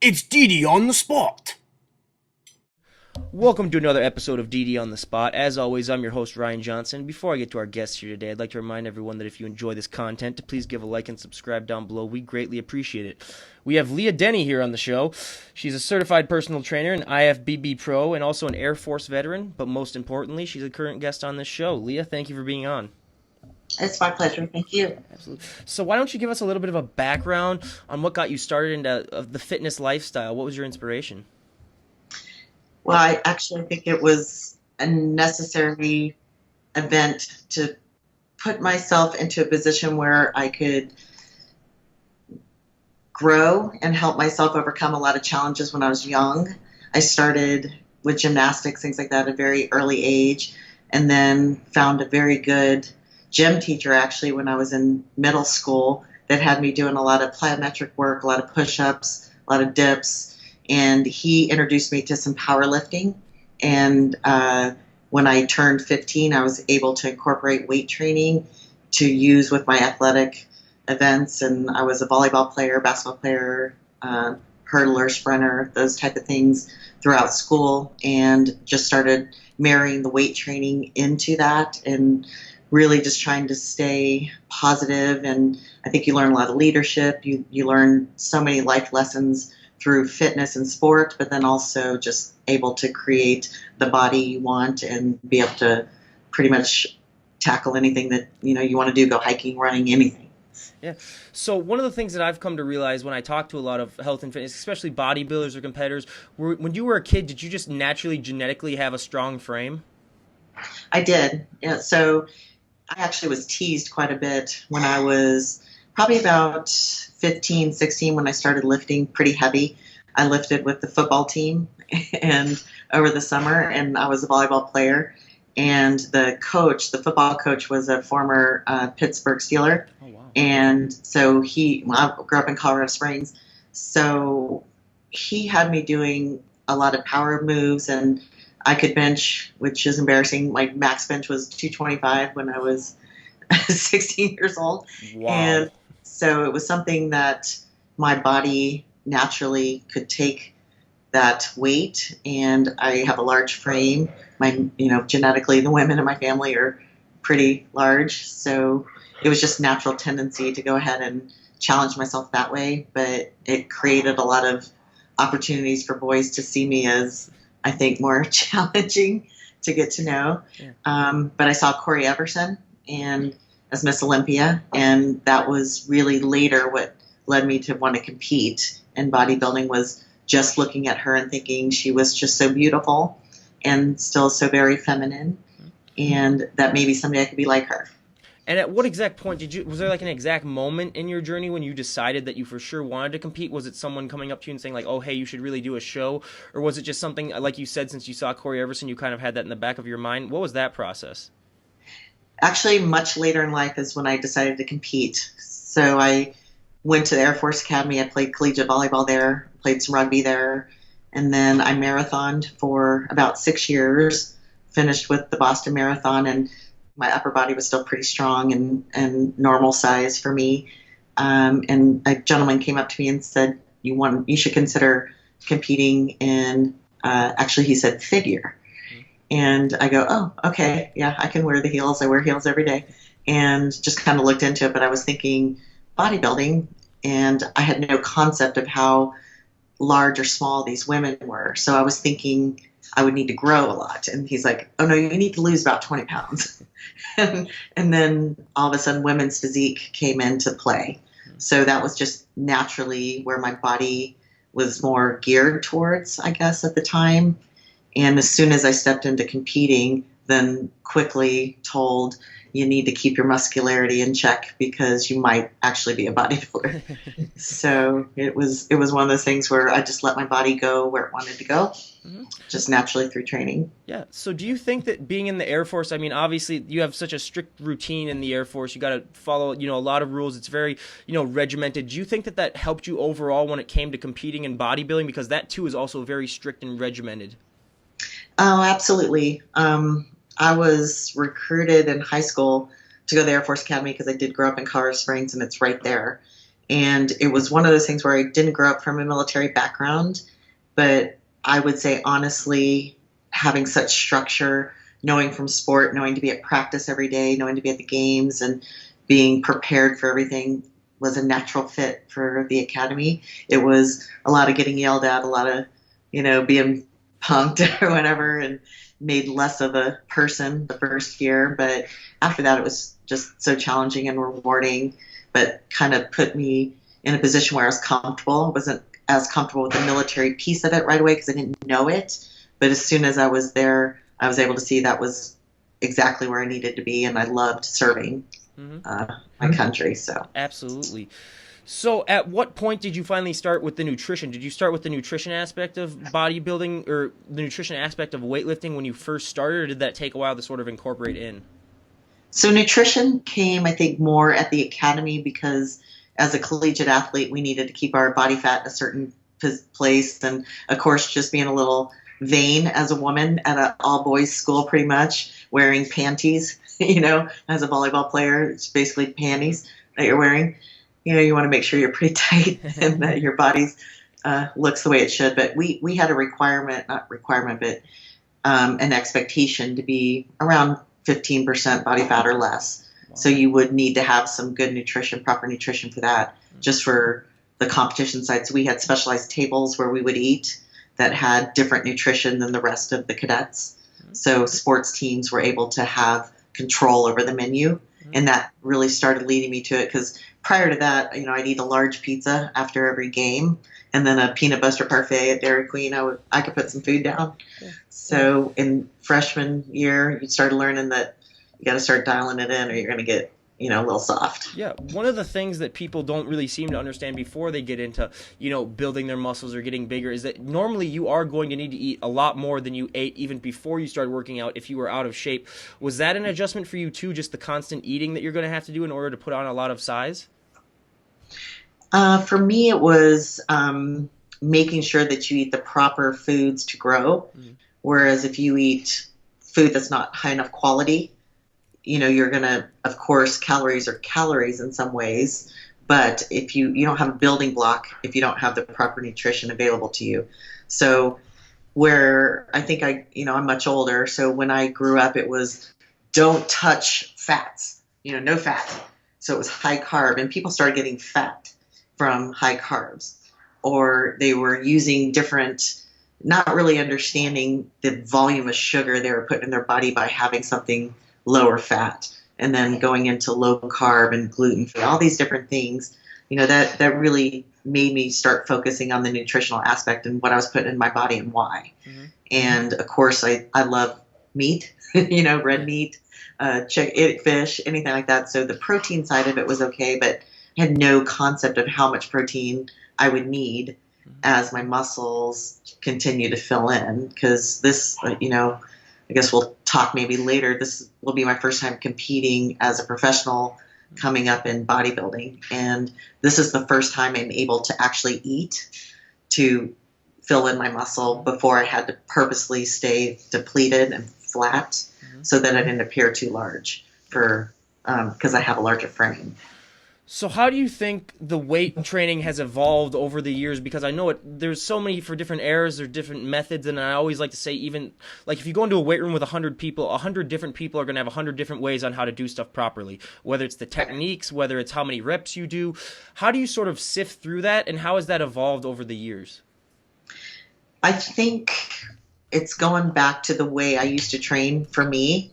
It's Dee Dee on the spot. Welcome to another episode of DD on the Spot. As always, I'm your host, Ryan Johnson. Before I get to our guests here today, I'd like to remind everyone that if you enjoy this content, to please give a like and subscribe down below. We greatly appreciate it. We have Leah Dennie here on the show. She's a certified personal trainer, an IFBB pro, and also an Air Force veteran. But most importantly, she's a current guest on this show. Leah, thank you for being on. It's my pleasure. Thank you. Absolutely. So why don't you give us a little bit of a background on what got you started into the fitness lifestyle? What was your inspiration? Well, I actually think it was a necessary event to put myself into a position where I could grow and help myself overcome a lot of challenges when I was young. I started with gymnastics, things like that, at a very early age, and then found a very good gym teacher actually when I was in middle school that had me doing a lot of plyometric work, a lot of push-ups, a lot of dips. And he introduced me to some powerlifting. And when I turned 15, I was able to incorporate weight training to use with my athletic events. And I was a volleyball player, basketball player, hurdler, sprinter, those type of things throughout school, and just started marrying the weight training into that and really just trying to stay positive. And I think you learn a lot of leadership. You learn so many life lessons through fitness and sport, but then also just able to create the body you want and be able to pretty much tackle anything that you want to do, go hiking, running, anything. Yeah. So one of the things that I've come to realize when I talk to a lot of health and fitness, especially bodybuilders or competitors, when you were a kid, did you just naturally genetically have a strong frame? I did. Yeah. So I actually was teased quite a bit when I was probably about 15, 16 when I started lifting pretty heavy. I lifted with the football team and over the summer, and I was a volleyball player. And the football coach, was a former Pittsburgh Steeler. Oh, wow. And so I grew up in Colorado Springs, so he had me doing a lot of power moves, and I could bench, which is embarrassing. My max bench was 225 when I was 16 years old. Wow. And so it was something that my body naturally could take that weight, and I have a large frame. Genetically, the women in my family are pretty large, so it was just natural tendency to go ahead and challenge myself that way. But it created a lot of opportunities for boys to see me as, I think, more challenging to get to know. Yeah. But I saw Corey Everson and as Miss Olympia, and that was really later what led me to want to compete in bodybuilding, was just looking at her and thinking she was just so beautiful and still so very feminine, and that maybe someday I could be like her. And at what exact point was there like an exact moment in your journey when you decided that you for sure wanted to compete? Was it someone coming up to you and saying like, oh, hey, you should really do a show? Or was it just something, like you said, since you saw Corey Everson, you kind of had that in the back of your mind? What was that process? Actually, much later in life is when I decided to compete. So I went to the Air Force Academy. I played collegiate volleyball there, played some rugby there, and then I marathoned for about 6 years, finished with the Boston Marathon, and my upper body was still pretty strong and normal size for me. And a gentleman came up to me and said, you should consider competing in, actually he said figure. And I go, oh, okay, yeah, I can wear the heels. I wear heels every day. And just kind of looked into it, but I was thinking bodybuilding, and I had no concept of how large or small these women were. So I was thinking I would need to grow a lot. And he's like, oh, no, you need to lose about 20 pounds. and then all of a sudden women's physique came into play. So that was just naturally where my body was more geared towards, I guess, at the time. And as soon as I stepped into competing, then quickly told, you need to keep your muscularity in check because you might actually be a bodybuilder. So it was one of those things where I just let my body go where it wanted to go, just naturally through training. Yeah. So do you think that being in the Air Force, I mean, obviously you have such a strict routine in the Air Force. You got to follow, a lot of rules. It's very, regimented. Do you think that helped you overall when it came to competing in bodybuilding? Because that too is also very strict and regimented. Oh, absolutely. I was recruited in high school to go to the Air Force Academy because I did grow up in Colorado Springs, and it's right there. And it was one of those things where I didn't grow up from a military background, but I would say honestly, having such structure, knowing from sport, knowing to be at practice every day, knowing to be at the games, and being prepared for everything was a natural fit for the academy. It was a lot of getting yelled at, a lot of, being punked or whatever, and made less of a person the first year. But after that, it was just so challenging and rewarding, but kind of put me in a position where I was comfortable. I wasn't as comfortable with the military piece of it right away because I didn't know it. But as soon as I was there, I was able to see that was exactly where I needed to be, and I loved serving my country. So absolutely. So at what point did you finally start with the nutrition? Did you start with the nutrition aspect of bodybuilding or the nutrition aspect of weightlifting when you first started, or did that take a while to sort of incorporate in? So nutrition came, I think, more at the academy because as a collegiate athlete, we needed to keep our body fat a certain place. And of course, just being a little vain as a woman at an all-boys school, pretty much, wearing panties, as a volleyball player, it's basically panties that you're wearing. You want to make sure you're pretty tight and that your body looks the way it should. But we had a not requirement, but an expectation to be around 15% body fat or less. Wow. So you would need to have some good nutrition, proper nutrition for that, just for the competition side. So we had specialized tables where we would eat that had different nutrition than the rest of the cadets. So sports teams were able to have control over the menu. And that really started leading me to it because prior to that, I'd eat a large pizza after every game and then a peanut butter parfait at Dairy Queen. I could put some food down. Yeah. So in freshman year, you started learning that you got to start dialing it in or you're going to get, a little soft. Yeah. One of the things that people don't really seem to understand before they get into, building their muscles or getting bigger is that normally you are going to need to eat a lot more than you ate even before you started working out if you were out of shape. Was that an adjustment for you too, just the constant eating that you're going to have to do in order to put on a lot of size? For me, it was making sure that you eat the proper foods to grow. Whereas if you eat food that's not high enough quality, you're going to, of course, calories are calories in some ways, but if you don't have a building block, if you don't have the proper nutrition available to you. So where I think I'm much older. So when I grew up, it was don't touch fats, no fat. So it was high carb and people started getting fat from high carbs, or they were using different, not really understanding the volume of sugar they were putting in their body by having something lower fat, and then going into low carb and gluten free, all these different things, that really made me start focusing on the nutritional aspect and what I was putting in my body and why. And of course, I love meat, red meat, chicken, fish, anything like that. So the protein side of it was okay, but I had no concept of how much protein I would need as my muscles continue to fill in. Because this, I guess we'll talk maybe later. This will be my first time competing as a professional coming up in bodybuilding. And this is the first time I'm able to actually eat to fill in my muscle. Before I had to purposely stay depleted and flat so that I didn't appear too large because I have a larger frame. So how do you think the weight training has evolved over the years? Because I know there's so many for different eras, there's different methods, and I always like to say, even like if you go into a weight room with 100 people, 100 different people are going to have 100 different ways on how to do stuff properly, whether it's the techniques, whether it's how many reps you do. How do you sort of sift through that, and how has that evolved over the years? I think it's going back to the way I used to train for me.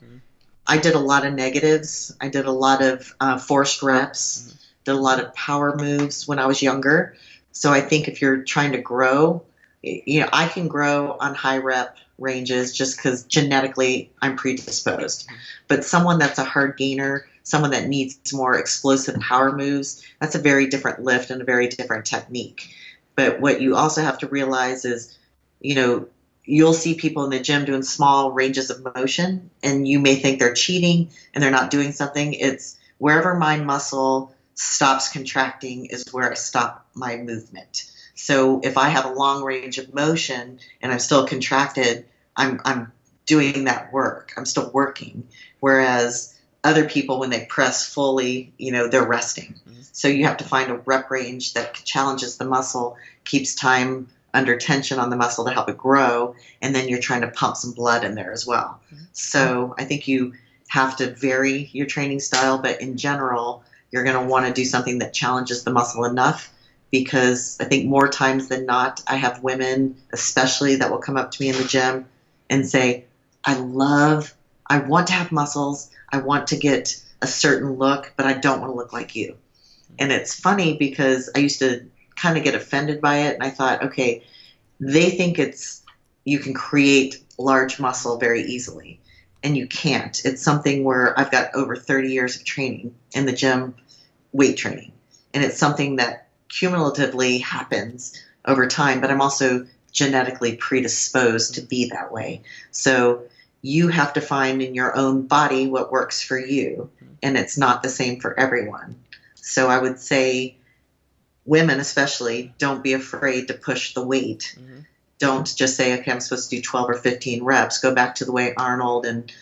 I did a lot of negatives. I did a lot of forced reps. Did a lot of power moves when I was younger. So I think if you're trying to grow, I can grow on high rep ranges just because genetically I'm predisposed. But someone that's a hard gainer, someone that needs more explosive power moves, that's a very different lift and a very different technique. But what you also have to realize is, you'll see people in the gym doing small ranges of motion, and you may think they're cheating and they're not doing something. It's wherever my muscle stops contracting is where I stop my movement. So if I have a long range of motion and I'm still contracted, I'm doing that work. I'm still working. Whereas other people, when they press fully, they're resting. So you have to find a rep range that challenges the muscle, keeps time under tension on the muscle to help it grow, and then you're trying to pump some blood in there as well. So I think you have to vary your training style, but in general, you're going to want to do something that challenges the muscle enough, because I think more times than not, I have women especially that will come up to me in the gym and say, I want to have muscles, I want to get a certain look, but I don't want to look like you. And it's funny because I used to kind of get offended by it, and I thought, okay, they think you can create large muscle very easily, and you can't. It's something where I've got over 30 years of training in the gym, weight training, and it's something that cumulatively happens over time, but I'm also genetically predisposed to be that way. So you have to find in your own body what works for you, and it's not the same for everyone. So I would say women especially, don't be afraid to push the weight. Don't just say, okay, I'm supposed to do 12 or 15 reps. Go back to the way Arnold and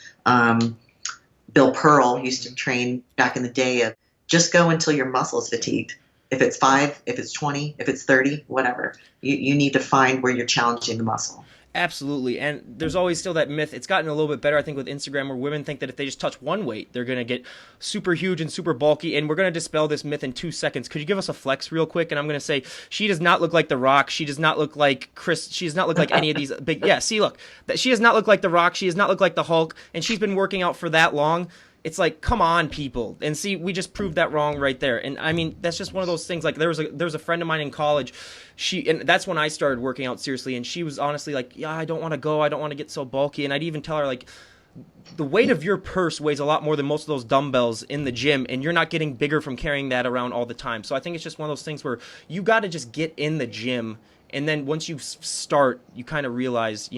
Bill Pearl used to train back in the day of just go until your muscle's fatigued. If it's 5, if it's 20, if it's 30, whatever. You need to find where you're challenging the muscle. Absolutely. And there's always still that myth. It's gotten a little bit better, I think, with Instagram, where women think that if they just touch one weight, they're going to get super huge and super bulky. And we're going to dispel this myth in 2 seconds. Could you give us a flex real quick? And I'm going to say, she does not look like The Rock. She does not look like Chris. She does not look like any of these big. Yeah, see, look. She does not look like The Rock. She does not look like the Hulk. And she's been working out for that long. It's like, come on, people. And see, we just proved that wrong right there. And I mean, that's just one of those things. Like, there was a friend of mine in college. And that's when I started working out seriously. And she was honestly like, yeah, I don't want to go. I don't want to get so bulky. And I'd even tell her, like, the weight of your purse weighs a lot more than most of those dumbbells in the gym, and you're not getting bigger from carrying that around all the time. So I think it's just one of those things where you got to just get in the gym. And then once you start, you kind of realize,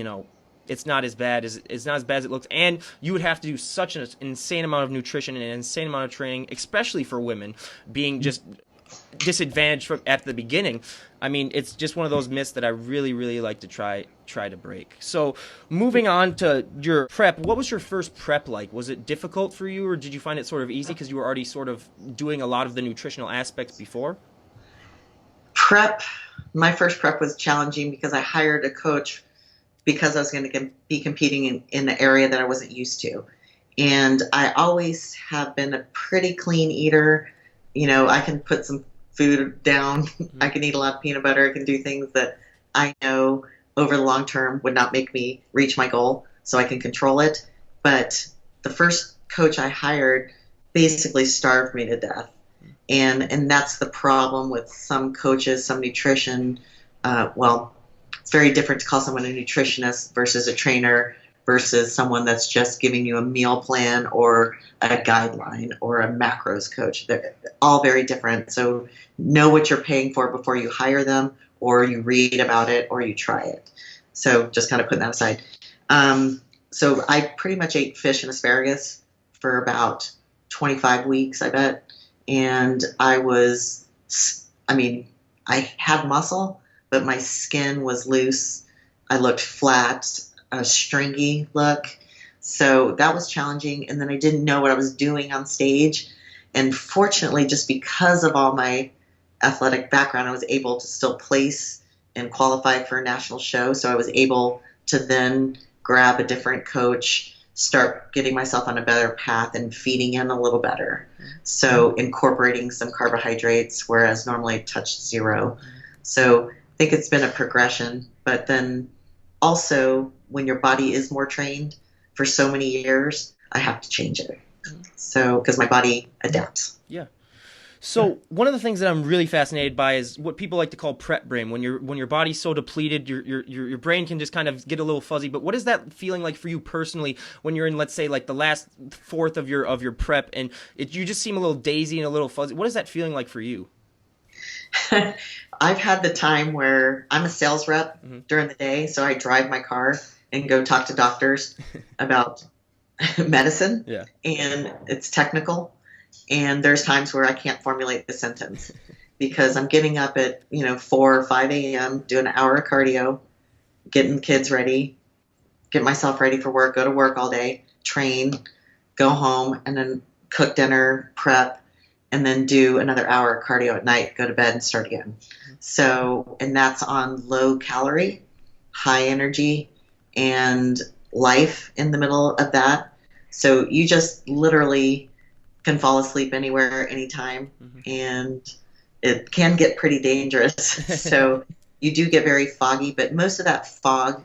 it's not as bad as it looks, and you would have to do such an insane amount of nutrition and an insane amount of training, especially for women, being just disadvantaged at the beginning. I mean, it's just one of those myths that I really, really like to try to break. So, moving on to your prep, what was your first prep like? Was it difficult for you, or did you find it sort of easy because you were already sort of doing a lot of the nutritional aspects before? My first prep was challenging because I hired a coach because I was going to be competing in the area that I wasn't used to. And I always have been a pretty clean eater. I can put some food down. I can eat a lot of peanut butter. I can do things that I know over the long term would not make me reach my goal, so I can control it. But the first coach I hired basically starved me to death. And that's the problem with some coaches, some nutrition. It's very different to call someone a nutritionist versus a trainer versus someone that's just giving you a meal plan or a guideline or a macros coach. They're all very different. So know what you're paying for before you hire them, or you read about it, or you try it. So just kind of putting that aside. So I pretty much ate fish and asparagus for about 25 weeks, I bet. And I had muscle, but my skin was loose. I looked flat, a stringy look. So that was challenging. And then I didn't know what I was doing on stage. And fortunately, just because of all my athletic background, I was able to still place and qualify for a national show. So I was able to then grab a different coach, start getting myself on a better path and feeding in a little better. So incorporating some carbohydrates, whereas normally I touched zero. So I think it's been a progression, but then also when your body is more trained for so many years, I have to change it. So, because my body adapts. Yeah. So one of the things that I'm really fascinated by is what people like to call Pret Brain. When your body's so depleted, your brain can just kind of get a little fuzzy. But what is that feeling like for you personally when you're in, let's say, like the last fourth of your prep, and you just seem a little daisy and a little fuzzy? What is that feeling like for you? I've had the time where I'm a sales rep during the day, so I drive my car and go talk to doctors about medicine, and it's technical. And there's times where I can't formulate the sentence because I'm getting up at 4 or 5 a.m., doing an hour of cardio, getting the kids ready, get myself ready for work, go to work all day, train, go home, and then cook dinner, prep, and then do another hour of cardio at night, go to bed and start again. So, and that's on low calorie, high energy, and life in the middle of that. So you just literally can fall asleep anywhere, anytime, and it can get pretty dangerous. So you do get very foggy, but most of that fog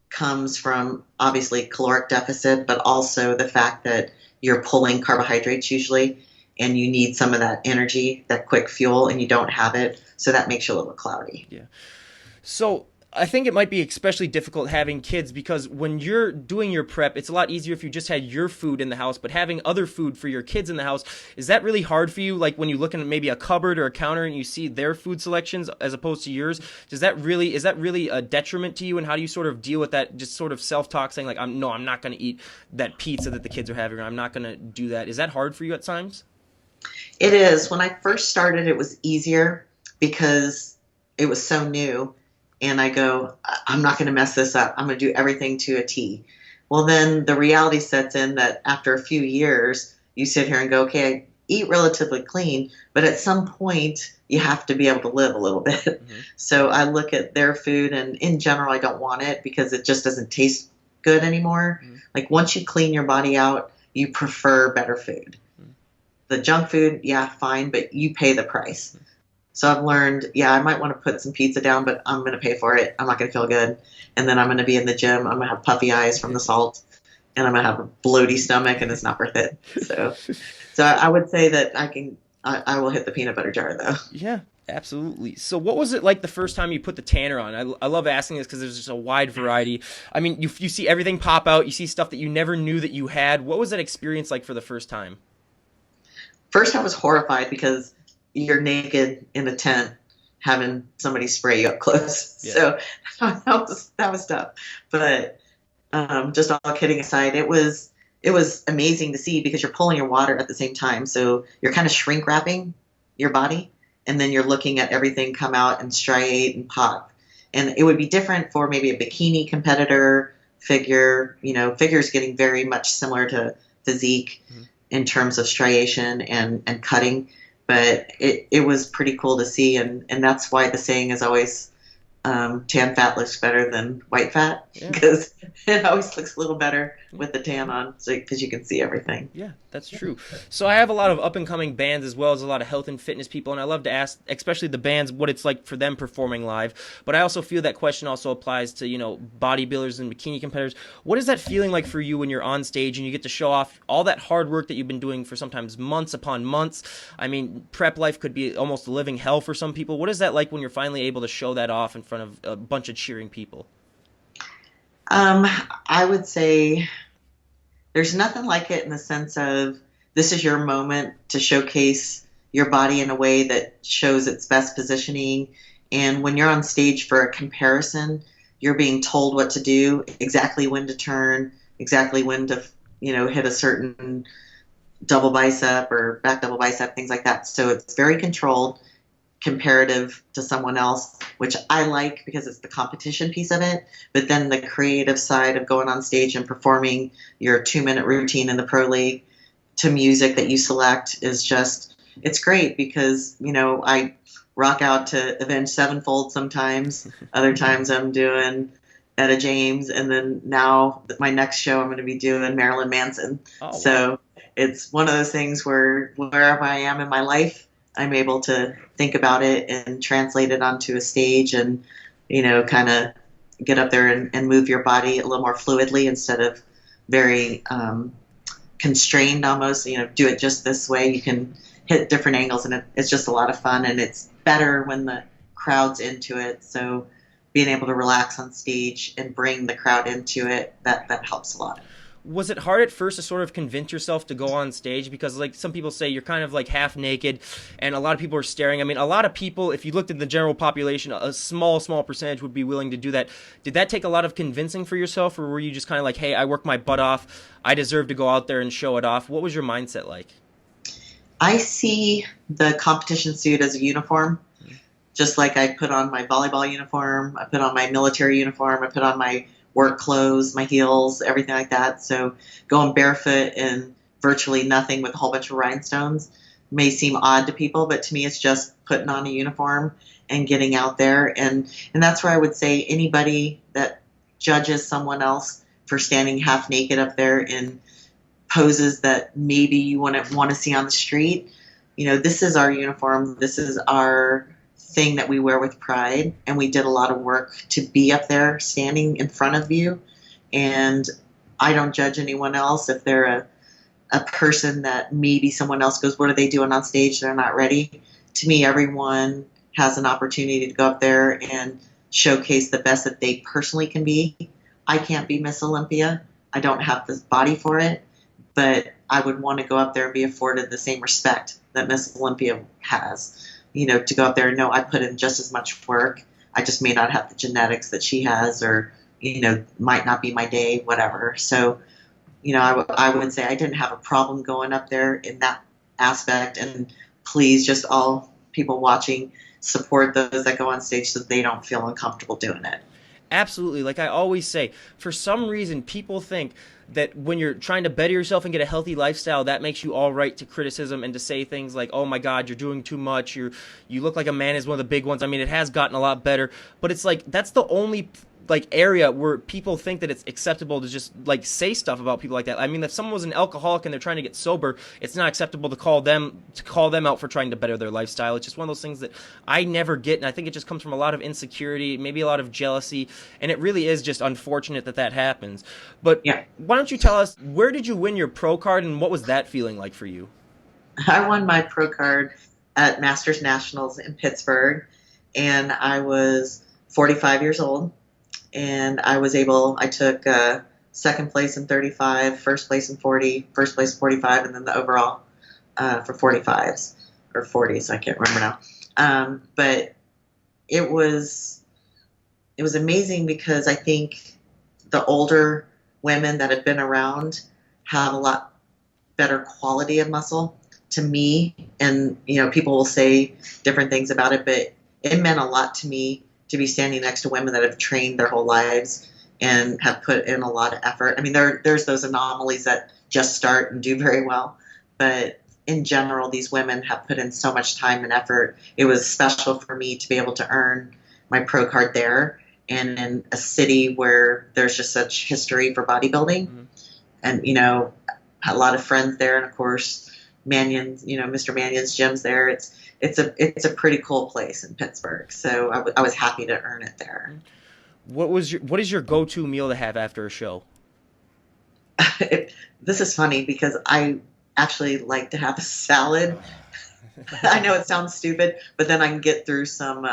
comes from obviously caloric deficit, but also the fact that you're pulling carbohydrates usually, and you need some of that energy, that quick fuel, and you don't have it. So that makes you a little cloudy. Yeah. So I think it might be especially difficult having kids, because when you're doing your prep, it's a lot easier if you just had your food in the house, but having other food for your kids in the house, is that really hard for you? Like when you look at maybe a cupboard or a counter and you see their food selections as opposed to yours, is that really a detriment to you? And how do you sort of deal with that, just sort of self-talk saying like, I'm not going to eat that pizza that the kids are having, or I'm not going to do that. Is that hard for you at times? It is. When I first started, it was easier because it was so new. And I go, I'm not going to mess this up. I'm going to do everything to a T. Well, then the reality sets in that after a few years, you sit here and go, okay, I eat relatively clean, but at some point you have to be able to live a little bit. So I look at their food, and in general, I don't want it because it just doesn't taste good anymore. Like once you clean your body out, you prefer better food. The junk food, yeah, fine, but you pay the price. So I've learned, yeah, I might want to put some pizza down, but I'm going to pay for it. I'm not going to feel good. And then I'm going to be in the gym. I'm going to have puffy eyes from the salt, and I'm going to have a bloaty stomach, and it's not worth it. So I would say that I will hit the peanut butter jar though. Yeah, absolutely. So what was it like the first time you put the tanner on? I love asking this because there's just a wide variety. I mean, you see everything pop out. You see stuff that you never knew that you had. What was that experience like for the first time? First, I was horrified because you're naked in a tent having somebody spray you up close. Yeah. So that was tough. But just all kidding aside, it was amazing to see because you're pulling your water at the same time. So you're kind of shrink wrapping your body, and then you're looking at everything come out and striate and pop. And it would be different for maybe a bikini competitor figure. Figures getting very much similar to physique in terms of striation and cutting. But it was pretty cool to see, and that's why the saying is always tan fat looks better than white fat, because it always looks a little better with the tan on, because you can see everything. Yeah, that's true. So I have a lot of up-and-coming bands as well as a lot of health and fitness people, and I love to ask, especially the bands, what it's like for them performing live. But I also feel that question also applies to, bodybuilders and bikini competitors. What is that feeling like for you when you're on stage and you get to show off all that hard work that you've been doing for sometimes months upon months? I mean, prep life could be almost a living hell for some people. What is that like when you're finally able to show that off in front of a bunch of cheering people? I would say there's nothing like it in the sense of this is your moment to showcase your body in a way that shows its best positioning. And when you're on stage for a comparison, you're being told what to do, exactly when to turn, exactly when to, hit a certain double bicep or back double bicep, things like that. So it's very controlled, comparative to someone else, which I like because it's the competition piece of it. But then the creative side of going on stage and performing your 2-minute routine in the pro league to music that you select is just, it's great because, I rock out to Avenged Sevenfold sometimes. Other times I'm doing Etta James. And then now my next show I'm going to be doing Marilyn Manson. Oh, wow. So it's one of those things where wherever I am in my life, I'm able to think about it and translate it onto a stage and, kind of get up there and move your body a little more fluidly instead of very constrained almost, do it just this way. You can hit different angles, and it's just a lot of fun, and it's better when the crowd's into it. So being able to relax on stage and bring the crowd into it, that helps a lot. Was it hard at first to sort of convince yourself to go on stage? Because like some people say you're kind of like half naked and a lot of people are staring. I mean, a lot of people, if you looked at the general population, a small percentage would be willing to do that. Did that take a lot of convincing for yourself, or were you just kind of like, hey, I worked my butt off, I deserve to go out there and show it off? What was your mindset like? I see the competition suit as a uniform. Just like I put on my volleyball uniform, I put on my military uniform, I put on my work clothes, my heels, everything like that. So going barefoot and virtually nothing with a whole bunch of rhinestones may seem odd to people, but to me it's just putting on a uniform and getting out there. And that's where I would say anybody that judges someone else for standing half naked up there in poses that maybe you wouldn't want to see on the street, this is our uniform. This is our thing that we wear with pride. And we did a lot of work to be up there standing in front of you. And I don't judge anyone else if they're a person that maybe someone else goes, what are they doing on stage? They're not ready. To me, everyone has an opportunity to go up there and showcase the best that they personally can be. I can't be Miss Olympia. I don't have the body for it, but I would want to go up there and be afforded the same respect that Miss Olympia has. To go up there and know I put in just as much work. I just may not have the genetics that she has, or, might not be my day, whatever. So, I would say I didn't have a problem going up there in that aspect. And please, just all people watching, support those that go on stage so they don't feel uncomfortable doing it. Absolutely. Like I always say, for some reason, people think that when you're trying to better yourself and get a healthy lifestyle, that makes you all right to criticism and to say things like, oh my God, you're doing too much. You look like a man is one of the big ones. I mean, it has gotten a lot better, but it's like, that's the only area where people think that it's acceptable to just say stuff about people like that. I mean, if someone was an alcoholic and they're trying to get sober, it's not acceptable to call them out for trying to better their lifestyle. It's just one of those things that I never get, and I think it just comes from a lot of insecurity, maybe a lot of jealousy, and it really is just unfortunate that happens. But yeah. Why don't you tell us, where did you win your pro card, and what was that feeling like for you? I won my pro card at Masters Nationals in Pittsburgh, and I was 45 years old. And I took second place in 35, first place in 40, first place in 45, and then the overall for 45s or 40s. I can't remember now. But it was amazing because I think the older women that have been around have a lot better quality of muscle to me. And, people will say different things about it, but it meant a lot to me to be standing next to women that have trained their whole lives and have put in a lot of effort. I mean, there's those anomalies that just start and do very well, but in general, these women have put in so much time and effort. It was special for me to be able to earn my pro card there, and in a city where there's just such history for bodybuilding. Mm-hmm. And, a lot of friends there, and of course, Mannion's, Mr. Mannion's gym's there. It's a pretty cool place in Pittsburgh, so I was happy to earn it there. What is your go-to meal to have after a show? This is funny because I actually like to have a salad. I know it sounds stupid, but then I can get through some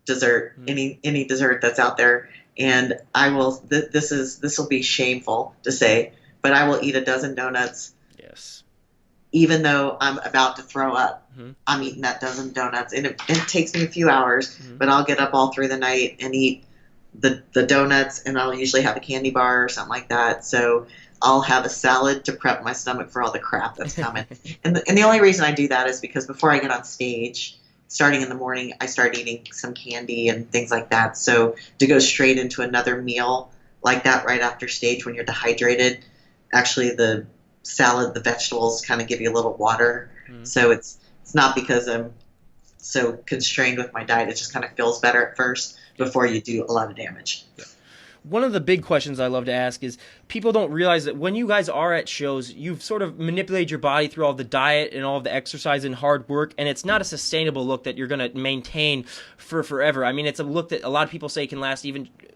dessert, any dessert that's out there, and I will. This will be shameful to say, but I will eat a dozen donuts. Yes. Even though I'm about to throw up, I'm eating that dozen donuts. And it takes me a few hours, but I'll get up all through the night and eat the donuts, and I'll usually have a candy bar or something like that. So I'll have a salad to prep my stomach for all the crap that's coming. and the only reason I do that is because before I get on stage, starting in the morning, I start eating some candy and things like that. So to go straight into another meal like that right after stage when you're dehydrated, actually the salad, the vegetables kind of give you a little water. So it's not because I'm so constrained with my diet. It just kind of feels better at first before you do a lot of damage. Yeah. One of the big questions I love to ask is, people don't realize that when you guys are at shows, you've sort of manipulated your body through all the diet and all the exercise and hard work, and it's not a sustainable look that you're going to maintain for forever. I mean, it's a look that a lot of people say can last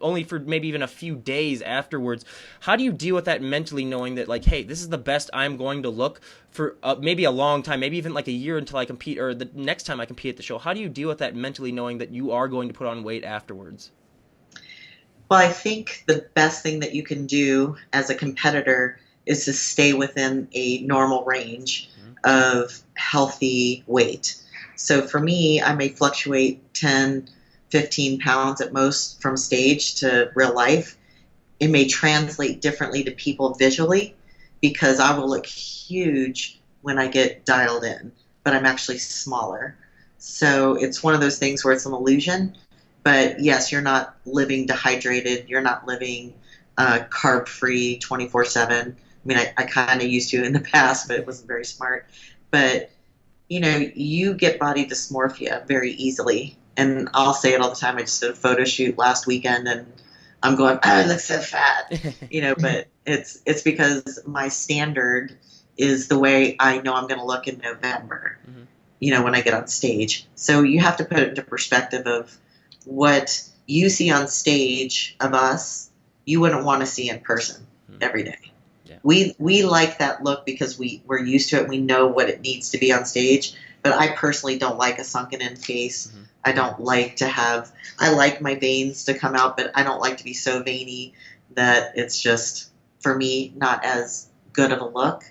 only for maybe even a few days afterwards. How do you deal with that mentally, knowing that, hey, this is the best I'm going to look for maybe a long time, maybe even a year until I compete, or the next time I compete at the show? How do you deal with that mentally, knowing that you are going to put on weight afterwards? Well, I think the best thing that you can do as a competitor is to stay within a normal range of healthy weight. So for me, I may fluctuate 10, 15 pounds at most from stage to real life. It may translate differently to people visually because I will look huge when I get dialed in, but I'm actually smaller. So it's one of those things where it's an illusion. But yes, you're not living dehydrated. You're not living carb-free 24/7. mean, I kind of used to in the past, but it wasn't very smart. But, you get body dysmorphia very easily. And I'll say it all the time. I just did a photo shoot last weekend and I'm going, oh, I look so fat, but it's because my standard is the way I know I'm going to look in November, when I get on stage. So you have to put it into perspective of what you see on stage of us, you wouldn't want to see in person every day. Yeah. We like that look because we're used to it. We know what it needs to be on stage. But I personally don't like a sunken in face. I don't like to I like my veins to come out, but I don't like to be so veiny that it's just, for me, not as good of a look.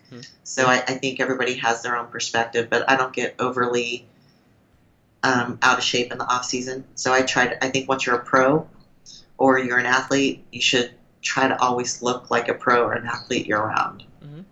So I think everybody has their own perspective, but I don't get overly out of shape in the off season. So I think once you're a pro or you're an athlete, you should try to always look like a pro or an athlete year round.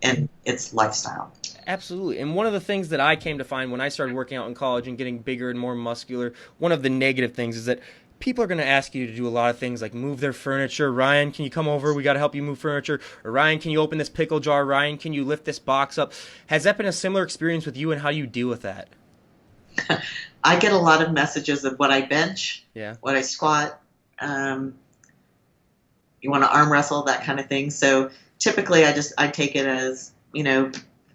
And it's lifestyle. Absolutely. And one of the things that I came to find when I started working out in college and getting bigger and more muscular, one of the negative things is that people are going to ask you to do a lot of things like move their furniture. Ryan, can you come over? We got to help you move furniture. Or Ryan, can you open this pickle jar? Ryan, can you lift this box up? Has that been a similar experience with you, and how do you deal with that? I get a lot of messages of what I bench, what I squat, you want to arm wrestle, that kind of thing. So typically I take it as,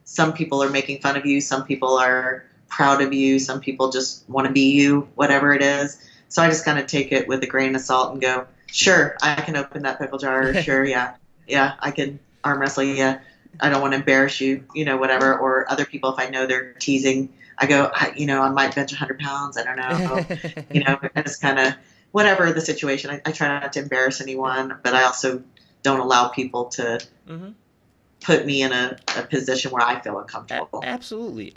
some people are making fun of you, some people are proud of you, some people just want to be you, whatever it is. So I just kind of take it with a grain of salt and go, sure, I can open that pickle jar. Sure, yeah, I can arm wrestle. Yeah, I don't want to embarrass you, whatever. Or other people, if I know they're teasing, I go, I might bench 100 pounds. I don't know. I just kind of, whatever the situation, I try not to embarrass anyone, but I also don't allow people to put me in a position where I feel uncomfortable. Absolutely.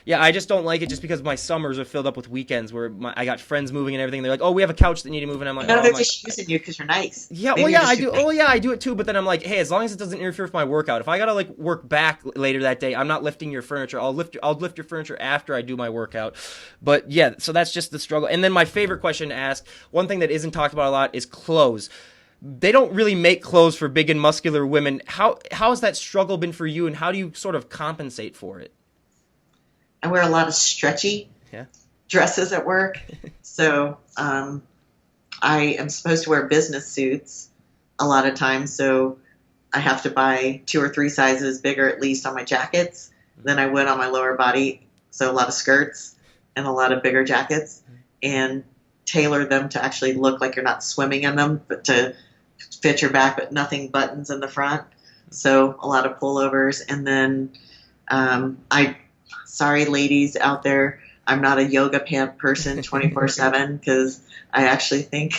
Yeah, I just don't like it just because my summers are filled up with weekends where I got friends moving and everything. They're like, oh, we have a couch that need to move. And I'm like, no, they're just using you because you're nice. Yeah, well, yeah, I do. Oh, yeah, I do it too. But then I'm like, hey, as long as it doesn't interfere with my workout. If I got to work back later that day, I'm not lifting your furniture. I'll lift your furniture after I do my workout. But yeah, so that's just the struggle. And then my favorite question to ask, one thing that isn't talked about a lot is clothes. They don't really make clothes for big and muscular women. How has that struggle been for you, and how do you sort of compensate for it? I wear a lot of stretchy dresses at work. So I am supposed to wear business suits a lot of times. So I have to buy 2 or 3 sizes bigger at least on my jackets than I would on my lower body. So a lot of skirts and a lot of bigger jackets, and tailor them to actually look like you're not swimming in them, but to fit your back, but nothing buttons in the front. So a lot of pullovers. And then sorry ladies out there, I'm not a yoga pant person 24/7 because I actually think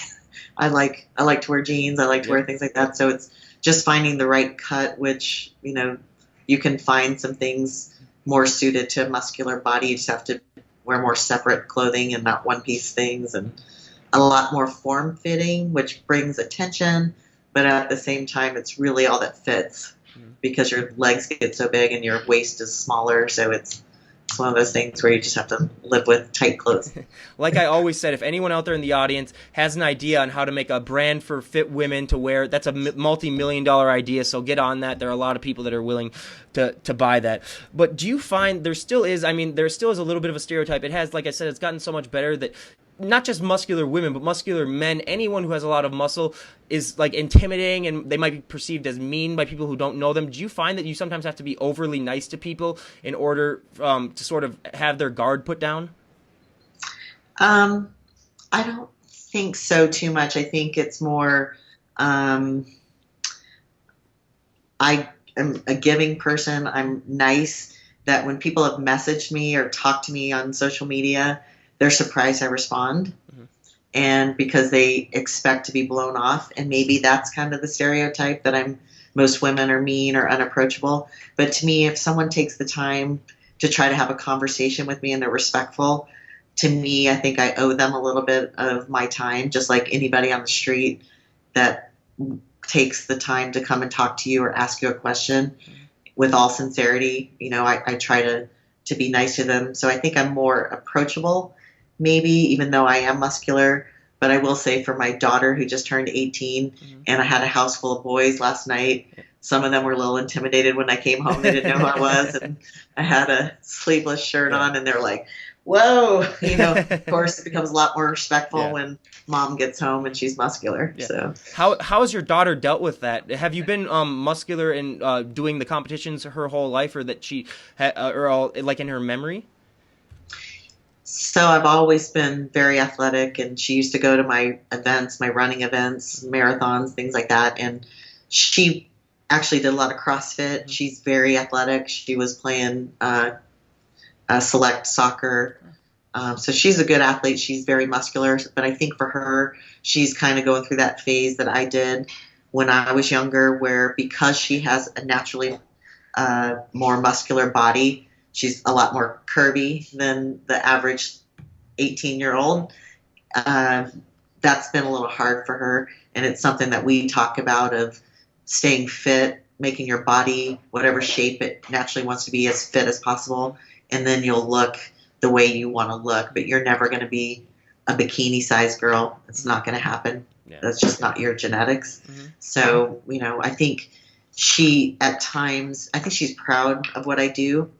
I like to wear jeans. I like to wear things like that. So it's just finding the right cut, which, you can find some things more suited to a muscular body. You just have to wear more separate clothing and not one-piece things, and a lot more form-fitting, which brings attention, but at the same time, it's really all that fits because your legs get so big and your waist is smaller, so it's one of those things where you just have to live with tight clothes. Like I always said, if anyone out there in the audience has an idea on how to make a brand for fit women to wear, that's a multi-million-dollar idea, so get on that. There are a lot of people that are willing to buy that. But do you find there still is a little bit of a stereotype. It has, like I said, it's gotten so much better that not just muscular women, but muscular men, anyone who has a lot of muscle is like intimidating, and they might be perceived as mean by people who don't know them. Do you find that you sometimes have to be overly nice to people in order to sort of have their guard put down? I don't think so too much. I think it's more, I am a giving person. I'm nice, that when people have messaged me or talked to me on social media, they're surprised I respond. And because they expect to be blown off. And maybe that's kind of the stereotype, that most women are mean or unapproachable. But to me, if someone takes the time to try to have a conversation with me and they're respectful, to me, I think I owe them a little bit of my time, just like anybody on the street that takes the time to come and talk to you or ask you a question with all sincerity. I try to be nice to them. So I think I'm more approachable, maybe, even though I am muscular. But I will say, for my daughter who just turned 18, and I had a house full of boys last night, Some of them were a little intimidated when I came home. They didn't know who I was, and I had a sleeveless shirt on, and they're like, whoa. Of course, it becomes a lot more respectful when mom gets home and she's muscular. Yeah. So how has your daughter dealt with that? Have you been muscular and doing the competitions her whole life, or that she or all like in her memory? So I've always been very athletic, and she used to go to my events, my running events, marathons, things like that. And she actually did a lot of CrossFit. She's very athletic. She was playing select soccer. So she's a good athlete. She's very muscular. But I think for her, she's kind of going through that phase that I did when I was younger, where because she has a naturally more muscular body, she's a lot more curvy than the average 18-year-old. That's been a little hard for her. And it's something that we talk about, of staying fit, making your body whatever shape it naturally wants to be, as fit as possible. And then you'll look the way you want to look, but you're never going to be a bikini size girl. It's not going to happen. Yeah. That's just not your genetics. Mm-hmm. So, I think she, at times, I think she's proud of what I do.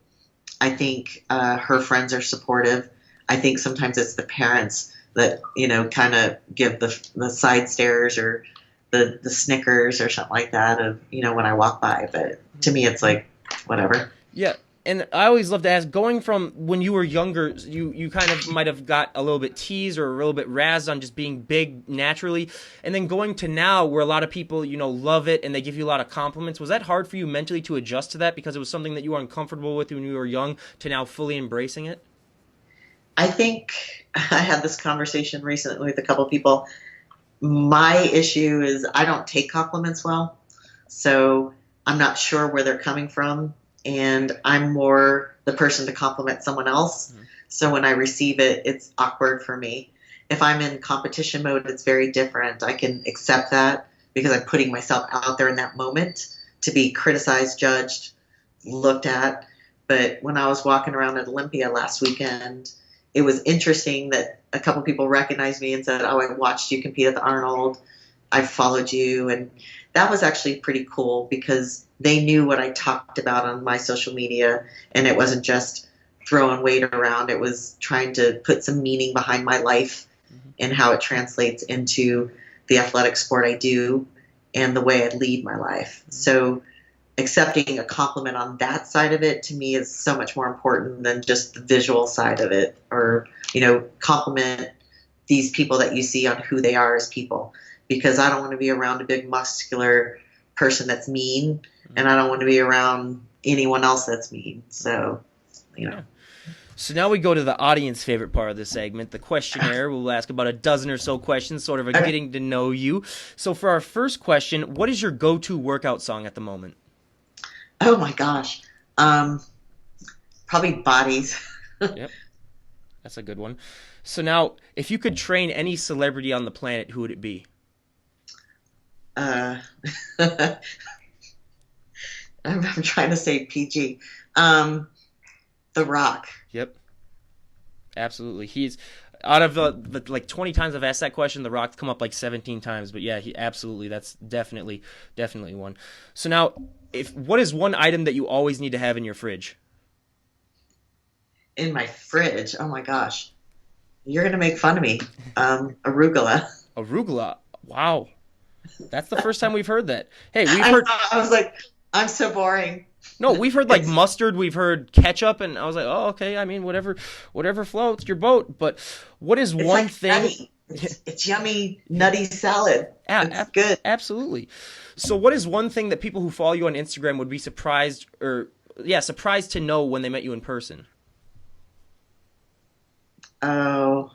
I think her friends are supportive. I think sometimes it's the parents that, kind of give the side stares or the snickers or something like that of, when I walk by. But to me, it's like, whatever. Yeah. And I always love to ask, going from when you were younger, you kind of might have got a little bit teased or a little bit razzed on just being big naturally, and then going to now where a lot of people, love it and they give you a lot of compliments. Was that hard for you mentally to adjust to that, because it was something that you were uncomfortable with when you were young, to now fully embracing it? I think I had this conversation recently with a couple of people. My issue is I don't take compliments well, so I'm not sure where they're coming from. And I'm more the person to compliment someone else. Mm-hmm. So when I receive it, it's awkward for me. If I'm in competition mode, it's very different. I can accept that because I'm putting myself out there in that moment to be criticized, judged, looked at. But when I was walking around at Olympia last weekend, it was interesting that a couple people recognized me and said, "Oh, I watched you compete at the Arnold. I followed you." And that was actually pretty cool, because they knew what I talked about on my social media, and it wasn't just throwing weight around. It was trying to put some meaning behind my life and how it translates into the athletic sport I do and the way I lead my life. So accepting a compliment on that side of it, to me, is so much more important than just the visual side of it, or, compliment these people that you see on who they are as people. Because I don't want to be around a big muscular person that's mean, and I don't want to be around anyone else that's mean. So, Yeah. So now we go to the audience favorite part of the segment, the questionnaire. We'll ask about a dozen or so questions, sort of getting to know you. So for our first question, what is your go-to workout song at the moment? Oh my gosh. Probably Bodies. Yep. That's a good one. So now, if you could train any celebrity on the planet, who would it be? I'm trying to say PG. The Rock. Yep. Absolutely. He's out of the like 20 times I've asked that question, The Rock's come up like 17 times. But yeah, he absolutely. That's definitely one. So now, what is one item that you always need to have in your fridge? In my fridge? Oh my gosh. You're gonna make fun of me. Arugula. Arugula. Wow. That's the first time we've heard that. Hey, we've heard. I was like, I'm so boring. No, we've heard like mustard, we've heard ketchup, and I was like, oh, okay. I mean, whatever floats your boat. But what is one like thing? Nutty. It's yummy, nutty salad. It's good. Absolutely. So, what is one thing that people who follow you on Instagram would be surprised to know when they met you in person? Oh,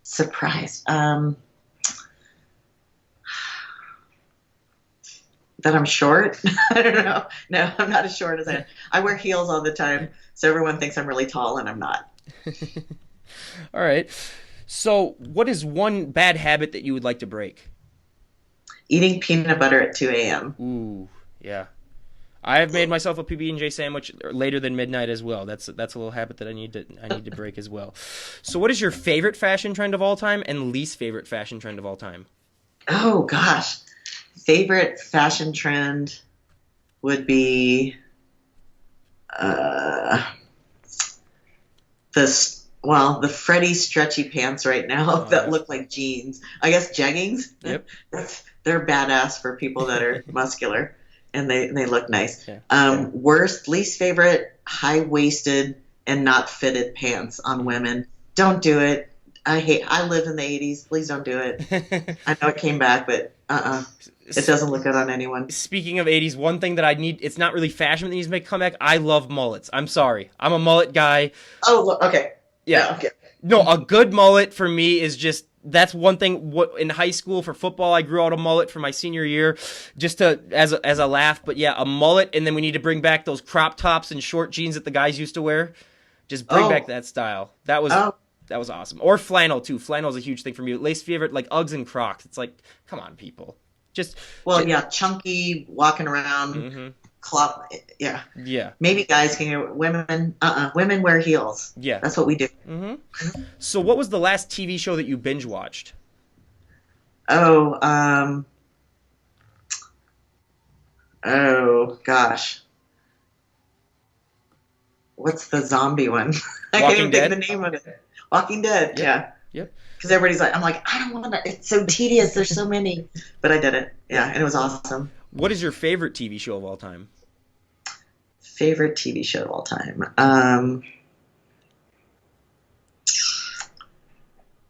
surprised. That I'm short? I don't know. No, I'm not as short as I am. I wear heels all the time, so everyone thinks I'm really tall, and I'm not. All right. So what is one bad habit that you would like to break? Eating peanut butter at 2 a.m. Ooh, yeah. I've made myself a PB&J sandwich later than midnight as well. That's a little habit that I need to break as well. So what is your favorite fashion trend of all time and least favorite fashion trend of all time? Oh, gosh. Favorite fashion trend. would be the Freddy stretchy pants right now that look like jeans. I guess jeggings. Yep. They're badass for people that are muscular, and they look nice. Yeah. Least favorite, high-waisted and not fitted pants on women. Don't do it. I lived in the 80s. Please don't do it. I know it came back, but it doesn't look good on anyone. Speaking of 80s, one thing that I need, it's not really fashion that needs to make a comeback. I love mullets. I'm sorry. I'm a mullet guy. Oh, okay. Yeah. Okay. No, a good mullet for me is just, that's one thing. What in high school for football, I grew out a mullet for my senior year, just to as a laugh. But yeah, a mullet, and then we need to bring back those crop tops and short jeans that the guys used to wear. Just bring back that style. That was awesome. Or flannel too. Flannel is a huge thing for me. Least favorite, like Uggs and Crocs. It's like, come on, people. Chunky, walking around. Mm-hmm. Club, yeah. Maybe guys can get women. Women wear heels. Yeah, that's what we do. Mm-hmm. So, what was the last TV show that you binge watched? Oh gosh, what's the zombie one? I can't even think of the name of it. Walking Dead. Yeah. Yep. Because everybody's like, I'm like, I don't want to. It's so tedious. There's so many, but I did it. Yeah, and it was awesome. What is your favorite TV show of all time? Favorite TV show of all time?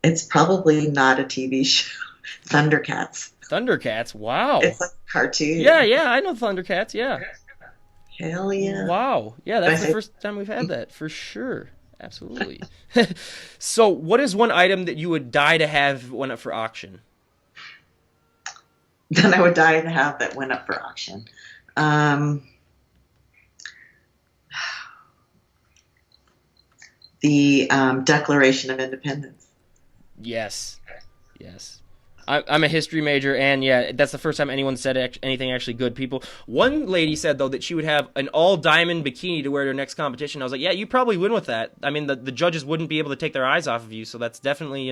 It's probably not a TV show. Thundercats. Thundercats? Wow. It's like a cartoon. Yeah, I know Thundercats, yeah. Hell yeah. Wow. Yeah, that's the first time we've had that, for sure. Absolutely. So, what is one item that you would die to have when up for auction? Then I would die to have that went up for auction. The Declaration of Independence. Yes. I'm a history major, and yeah, that's the first time anyone said anything actually good. One lady said, though, that she would have an all-diamond bikini to wear to her next competition. I was like, yeah, you probably win with that. I mean, the judges wouldn't be able to take their eyes off of you, so that's definitely,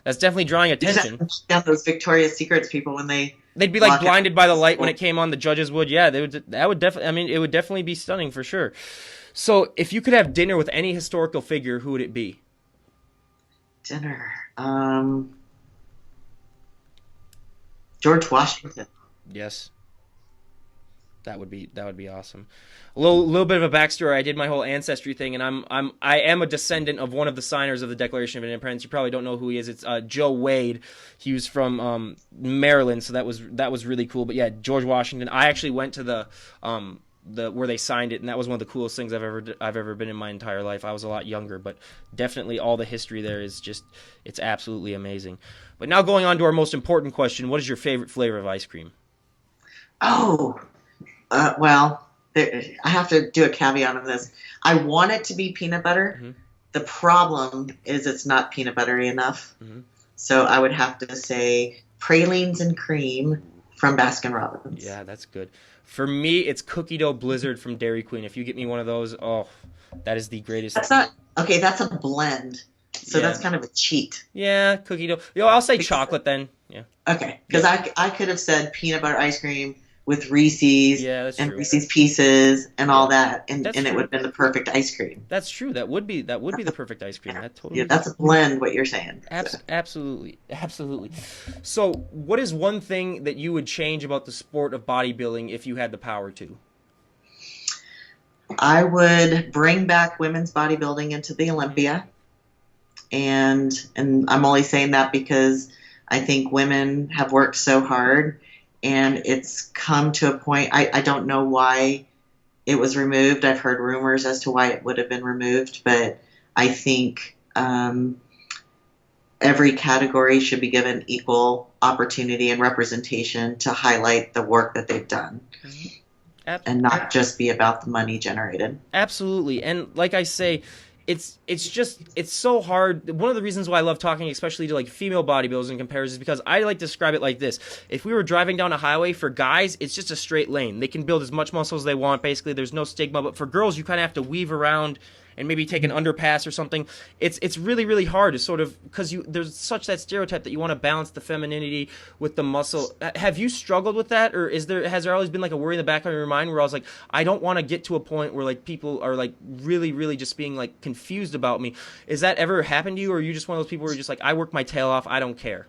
that's definitely drawing attention. Yeah, those Victoria's Secrets people, when they'd be like blinded by the light when it came on. The judges would, yeah, it would definitely be stunning for sure. So, if you could have dinner with any historical figure, who would it be? Dinner. George Washington. Yes. That would be awesome. A little bit of a backstory. I did my whole ancestry thing, and I am a descendant of one of the signers of the Declaration of Independence. You probably don't know who he is. It's Joe Wade. He was from Maryland, so that was really cool. But yeah, George Washington. I actually went to the where they signed it, and that was one of the coolest things I've ever been in my entire life. I was a lot younger, but definitely all the history there is just, it's absolutely amazing. But now going on to our most important question, what is your favorite flavor of ice cream? Oh, well, I have to do a caveat on this. I want it to be peanut butter. Mm-hmm. The problem is it's not peanut buttery enough. Mm-hmm. So I would have to say pralines and cream from Baskin Robbins. Yeah, that's good. For me, it's cookie dough blizzard from Dairy Queen. If you get me one of those, oh, that is the greatest. That's a blend. So that's kind of a cheat. Yeah, cookie dough. I'll say chocolate then. Yeah. Okay, because I could have said peanut butter ice cream with Reese's and true. Reese's Pieces and all that, and it would have been the perfect ice cream. That's true. That would be the perfect ice cream. That totally. Yeah, that's a blend. What you're saying. Absolutely. So, what is one thing that you would change about the sport of bodybuilding if you had the power to? I would bring back women's bodybuilding into the Olympia. And I'm only saying that because I think women have worked so hard, and it's come to a point, I don't know why it was removed. I've heard rumors as to why it would have been removed, but I think every category should be given equal opportunity and representation to highlight the work that they've done. Mm-hmm. And not just be about the money generated. Absolutely. And like I say, it's so hard. One of the reasons why I love talking, especially to like female bodybuilders in comparison, is because I like to describe it like this. If we were driving down a highway, for guys, it's just a straight lane. They can build as much muscle as they want, basically. There's no stigma. But for girls, you kind of have to weave around and maybe take an underpass or something, it's really, really hard to sort of, because there's such that stereotype that you want to balance the femininity with the muscle. Have you struggled with that, or has there always been like a worry in the back of your mind where I was like, I don't want to get to a point where like people are like really, really just being like confused about me? Is that ever happened to you, or are you just one of those people where you're just like, I work my tail off, I don't care?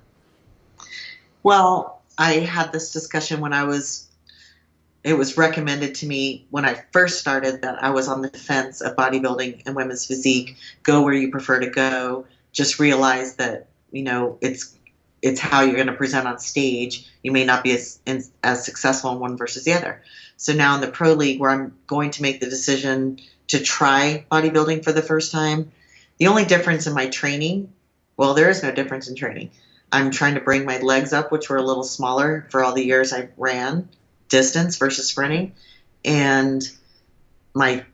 Well, I had this discussion when it was recommended to me when I first started that I was on the fence of bodybuilding and women's physique. Go where you prefer to go. Just realize that, it's how you're going to present on stage. You may not be as successful in one versus the other. So now in the pro league, where I'm going to make the decision to try bodybuilding for the first time, the only difference in my training, well, there is no difference in training. I'm trying to bring my legs up, which were a little smaller for all the years I ran distance versus sprinting. And my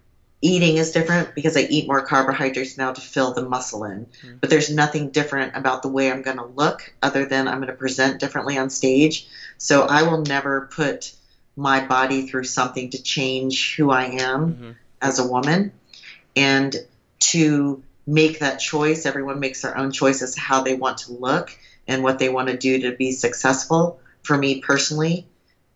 eating is different because I eat more carbohydrates now to fill the muscle in. Mm-hmm. But there's nothing different about the way I'm going to look other than I'm going to present differently on stage. So I will never put my body through something to change who I am as a woman. And to make that choice, everyone makes their own choice as to how they want to look and what they want to do to be successful. For me personally,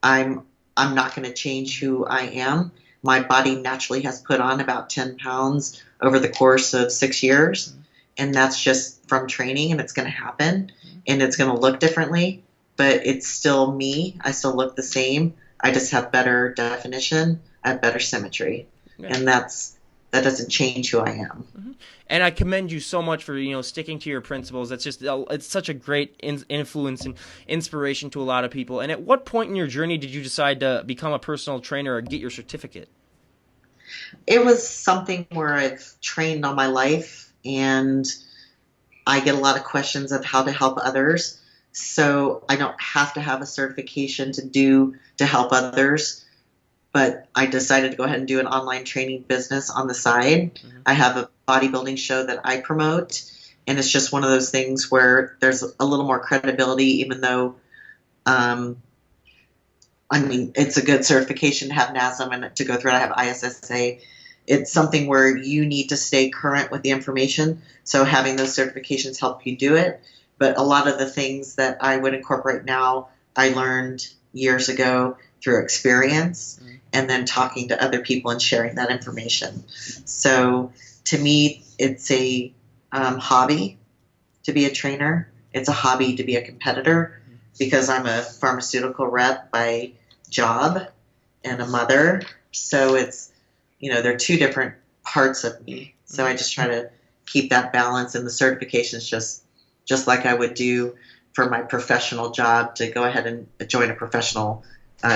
I'm not going to change who I am. My body naturally has put on about 10 pounds over the course of 6 years, and that's just from training, and it's going to happen, and it's going to look differently, but it's still me. I still look the same. I just have better definition, I have better symmetry, and that doesn't change who I am. Mm-hmm. And I commend you so much for, sticking to your principles. That's just, it's such a great influence and inspiration to a lot of people. And at what point in your journey did you decide to become a personal trainer or get your certificate? It was something where I've trained all my life, and I get a lot of questions of how to help others. So I don't have to have a certification to help others. But I decided to go ahead and do an online training business on the side. Mm-hmm. I have a bodybuilding show that I promote, and it's just one of those things where there's a little more credibility, even though, it's a good certification to have NASM and to go through it. I have ISSA. It's something where you need to stay current with the information, so having those certifications help you do it. But a lot of the things that I would incorporate now, I learned years ago through experience. Mm-hmm. And then talking to other people and sharing that information. So to me, it's a hobby to be a trainer. It's a hobby to be a competitor because I'm a pharmaceutical rep by job and a mother. So it's, there are two different parts of me. So I just try to keep that balance, and the certifications just like I would do for my professional job to go ahead and join a professional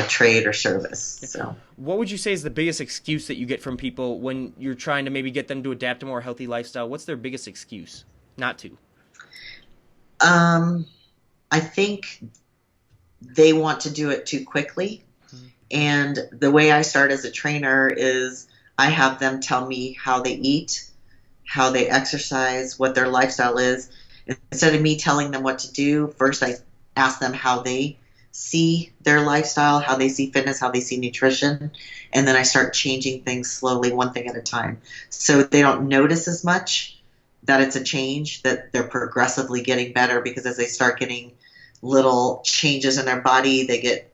trade or service. So, what would you say is the biggest excuse that you get from people when you're trying to maybe get them to adapt a more healthy lifestyle? What's their biggest excuse not to? I think they want to do it too quickly. Mm-hmm. And the way I start as a trainer is I have them tell me how they eat, how they exercise, what their lifestyle is. Instead of me telling them what to do, first I ask them how they see their lifestyle, how they see fitness, how they see nutrition, and then I start changing things slowly, one thing at a time. So they don't notice as much that it's a change, that they're progressively getting better, because as they start getting little changes in their body,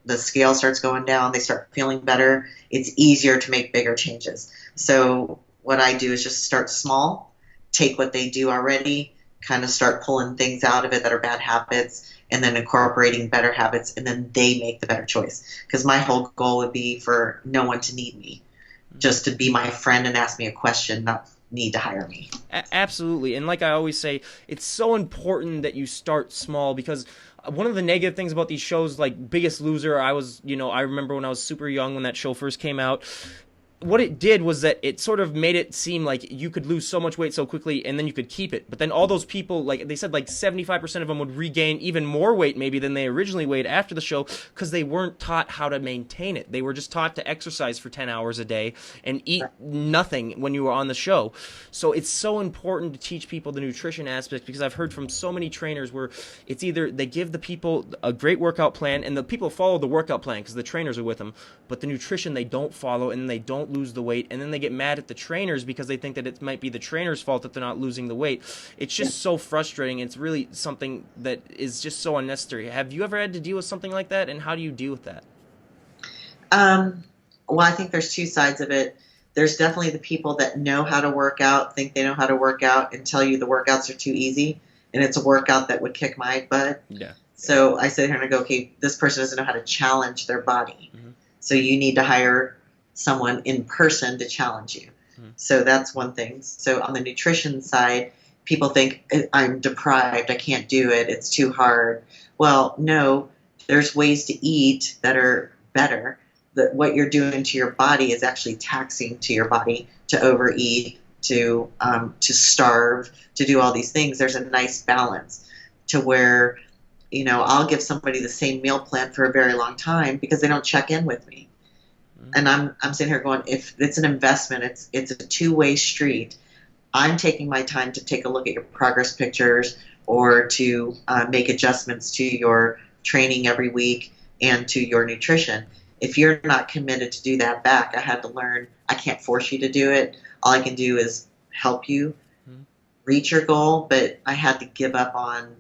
the scale starts going down, they start feeling better, it's easier to make bigger changes. So what I do is just start small, take what they do already, kind of start pulling things out of it that are bad habits, and then incorporating better habits, and then they make the better choice. Because my whole goal would be for no one to need me, just to be my friend and ask me a question, not need to hire me. Absolutely. And like I always say, it's so important that you start small, because one of the negative things about these shows like Biggest Loser, I remember when I was super young when that show first came out, what it did was that it sort of made it seem like you could lose so much weight so quickly and then you could keep it. But then all those people, like they said, like 75% of them would regain even more weight maybe than they originally weighed after the show, because they weren't taught how to maintain it. They were just taught to exercise for 10 hours a day and eat nothing when you were on the show. So it's so important to teach people the nutrition aspect, because I've heard from so many trainers where it's either they give the people a great workout plan and the people follow the workout plan because the trainers are with them, but the nutrition they don't follow, and they don't don't lose the weight, and then they get mad at the trainers because they think that it might be the trainer's fault that they're not losing the weight. It's just so frustrating. It's really something that is just so unnecessary. Have you ever had to deal with something like that, and how do you deal with that? Well, I think there's two sides of it. There's definitely the people that know how to work out, think they know how to work out, and tell you the workouts are too easy, and it's a workout that would kick my butt. Yeah. So I sit here and I go, okay, this person doesn't know how to challenge their body. Mm-hmm. So you need to hire someone in person to challenge you. Mm-hmm. So that's one thing. So on the nutrition side, people think I'm deprived, I can't do it, it's too hard. Well, no, there's ways to eat that are better. That what you're doing to your body is actually taxing to your body to overeat, to starve, to do all these things. There's a nice balance to where, you know, I'll give somebody the same meal plan for a very long time because they don't check in with me. Mm-hmm. And I'm sitting here going, if it's an investment, it's a two-way street. I'm taking my time to take a look at your progress pictures or to make adjustments to your training every week and to your nutrition. If you're not committed to do that back, I had to learn I can't force you to do it. All I can do is help you reach your goal, but I had to give up on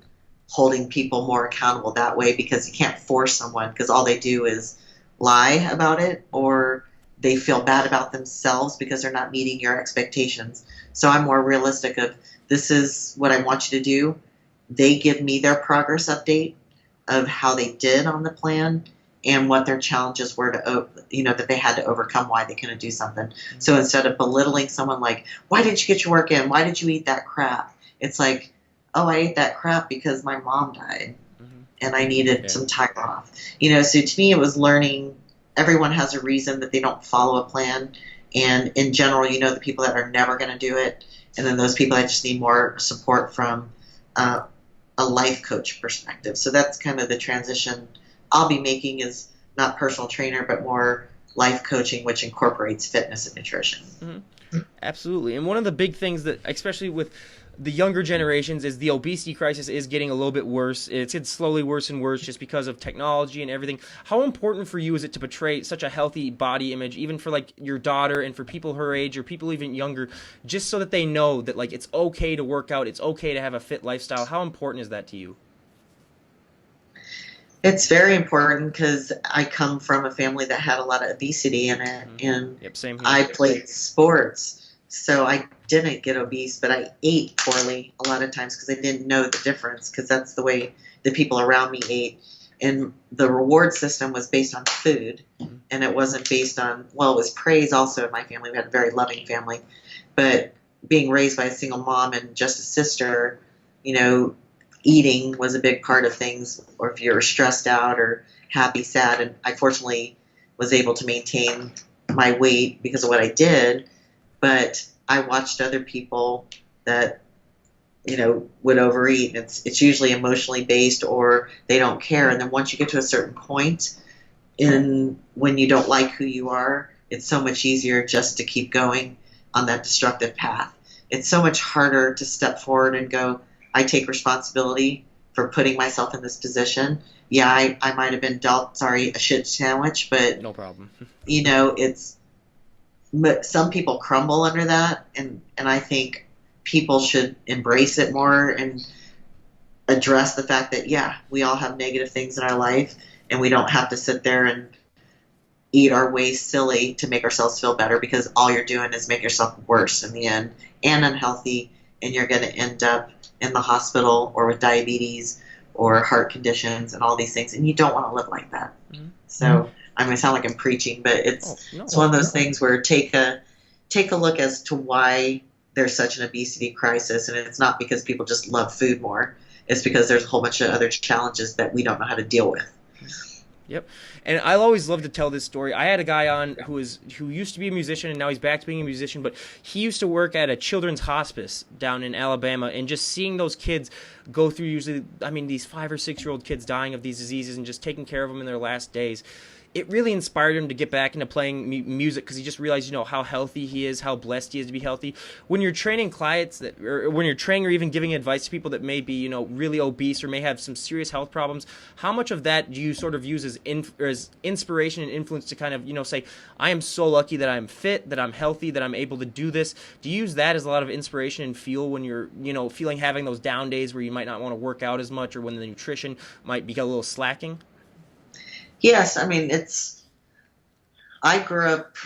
holding people more accountable that way because you can't force someone because all they do is lie about it or they feel bad about themselves because they're not meeting your expectations. So I'm more realistic of this is what I want you to do. They give me their progress update of how they did on the plan and what their challenges were that they had to overcome, why they couldn't do something. Mm-hmm. So instead of belittling someone like, why didn't you get your work in? Why did you eat that crap? It's like, oh, I ate that crap because my mom died and I needed some time off. You know, so to me it was learning everyone has a reason that they don't follow a plan. And in general, you know, the people that are never going to do it. And then those people that just need more support from a life coach perspective. So that's kind of the transition I'll be making is not personal trainer, but more life coaching, which incorporates fitness and nutrition. Mm-hmm. Absolutely. And one of the big things that, especially with the younger generations, is the obesity crisis is getting a little bit worse. It's getting slowly worse and worse just because of technology and everything. How important for you is it to portray such a healthy body image, even for like your daughter and for people her age or people even younger, just so that they know that like it's okay to work out, it's okay to have a fit lifestyle? How important is that to you? It's very important because I come from a family that had a lot of obesity in it, and same here. I played sports, so I didn't get obese, but I ate poorly a lot of times because I didn't know the difference because that's the way the people around me ate. And the reward system was based on food, and it wasn't based on, well, it was praise also in my family. We had a very loving family, but being raised by a single mom and just a sister, you know, eating was a big part of things, or if you're stressed out or happy, sad. And I fortunately was able to maintain my weight because of what I did, but I watched other people that, you know, would overeat. It's usually emotionally based or they don't care. And then once you get to a certain point when you don't like who you are, it's so much easier just to keep going on that destructive path. It's so much harder to step forward and go, I take responsibility for putting myself in this position. Yeah, I might have been dealt, a shit sandwich, but no problem. You know, some people crumble under that, and I think people should embrace it more and address the fact that, yeah, we all have negative things in our life, and we don't have to sit there and eat our way silly to make ourselves feel better, because all you're doing is make yourself worse in the end and unhealthy, and you're going to end up in the hospital or with diabetes or heart conditions and all these things, and you don't want to live like that. Mm-hmm. So I'm going to sound like I'm preaching, but it's one of those things where take a look as to why there's such an obesity crisis, and it's not because people just love food more. It's because there's a whole bunch of other challenges that we don't know how to deal with. Yep. And I always love to tell this story. I had a guy on who used to be a musician, and now he's back to being a musician, but he used to work at a children's hospice down in Alabama, and just seeing those kids go through these 5 or 6 year old kids dying of these diseases and just taking care of them in their last days, it really inspired him to get back into playing music because he just realized, how healthy he is, how blessed he is to be healthy. When you're training clients or when you're training or even giving advice to people that may be, really obese or may have some serious health problems, how much of that do you sort of use as inspiration and influence to kind of, say, I am so lucky that I'm fit, that I'm healthy, that I'm able to do this? Do you use that as a lot of inspiration and fuel when you're, having those down days where you might not want to work out as much or when the nutrition might be a little slacking? Yes, I mean, I grew up,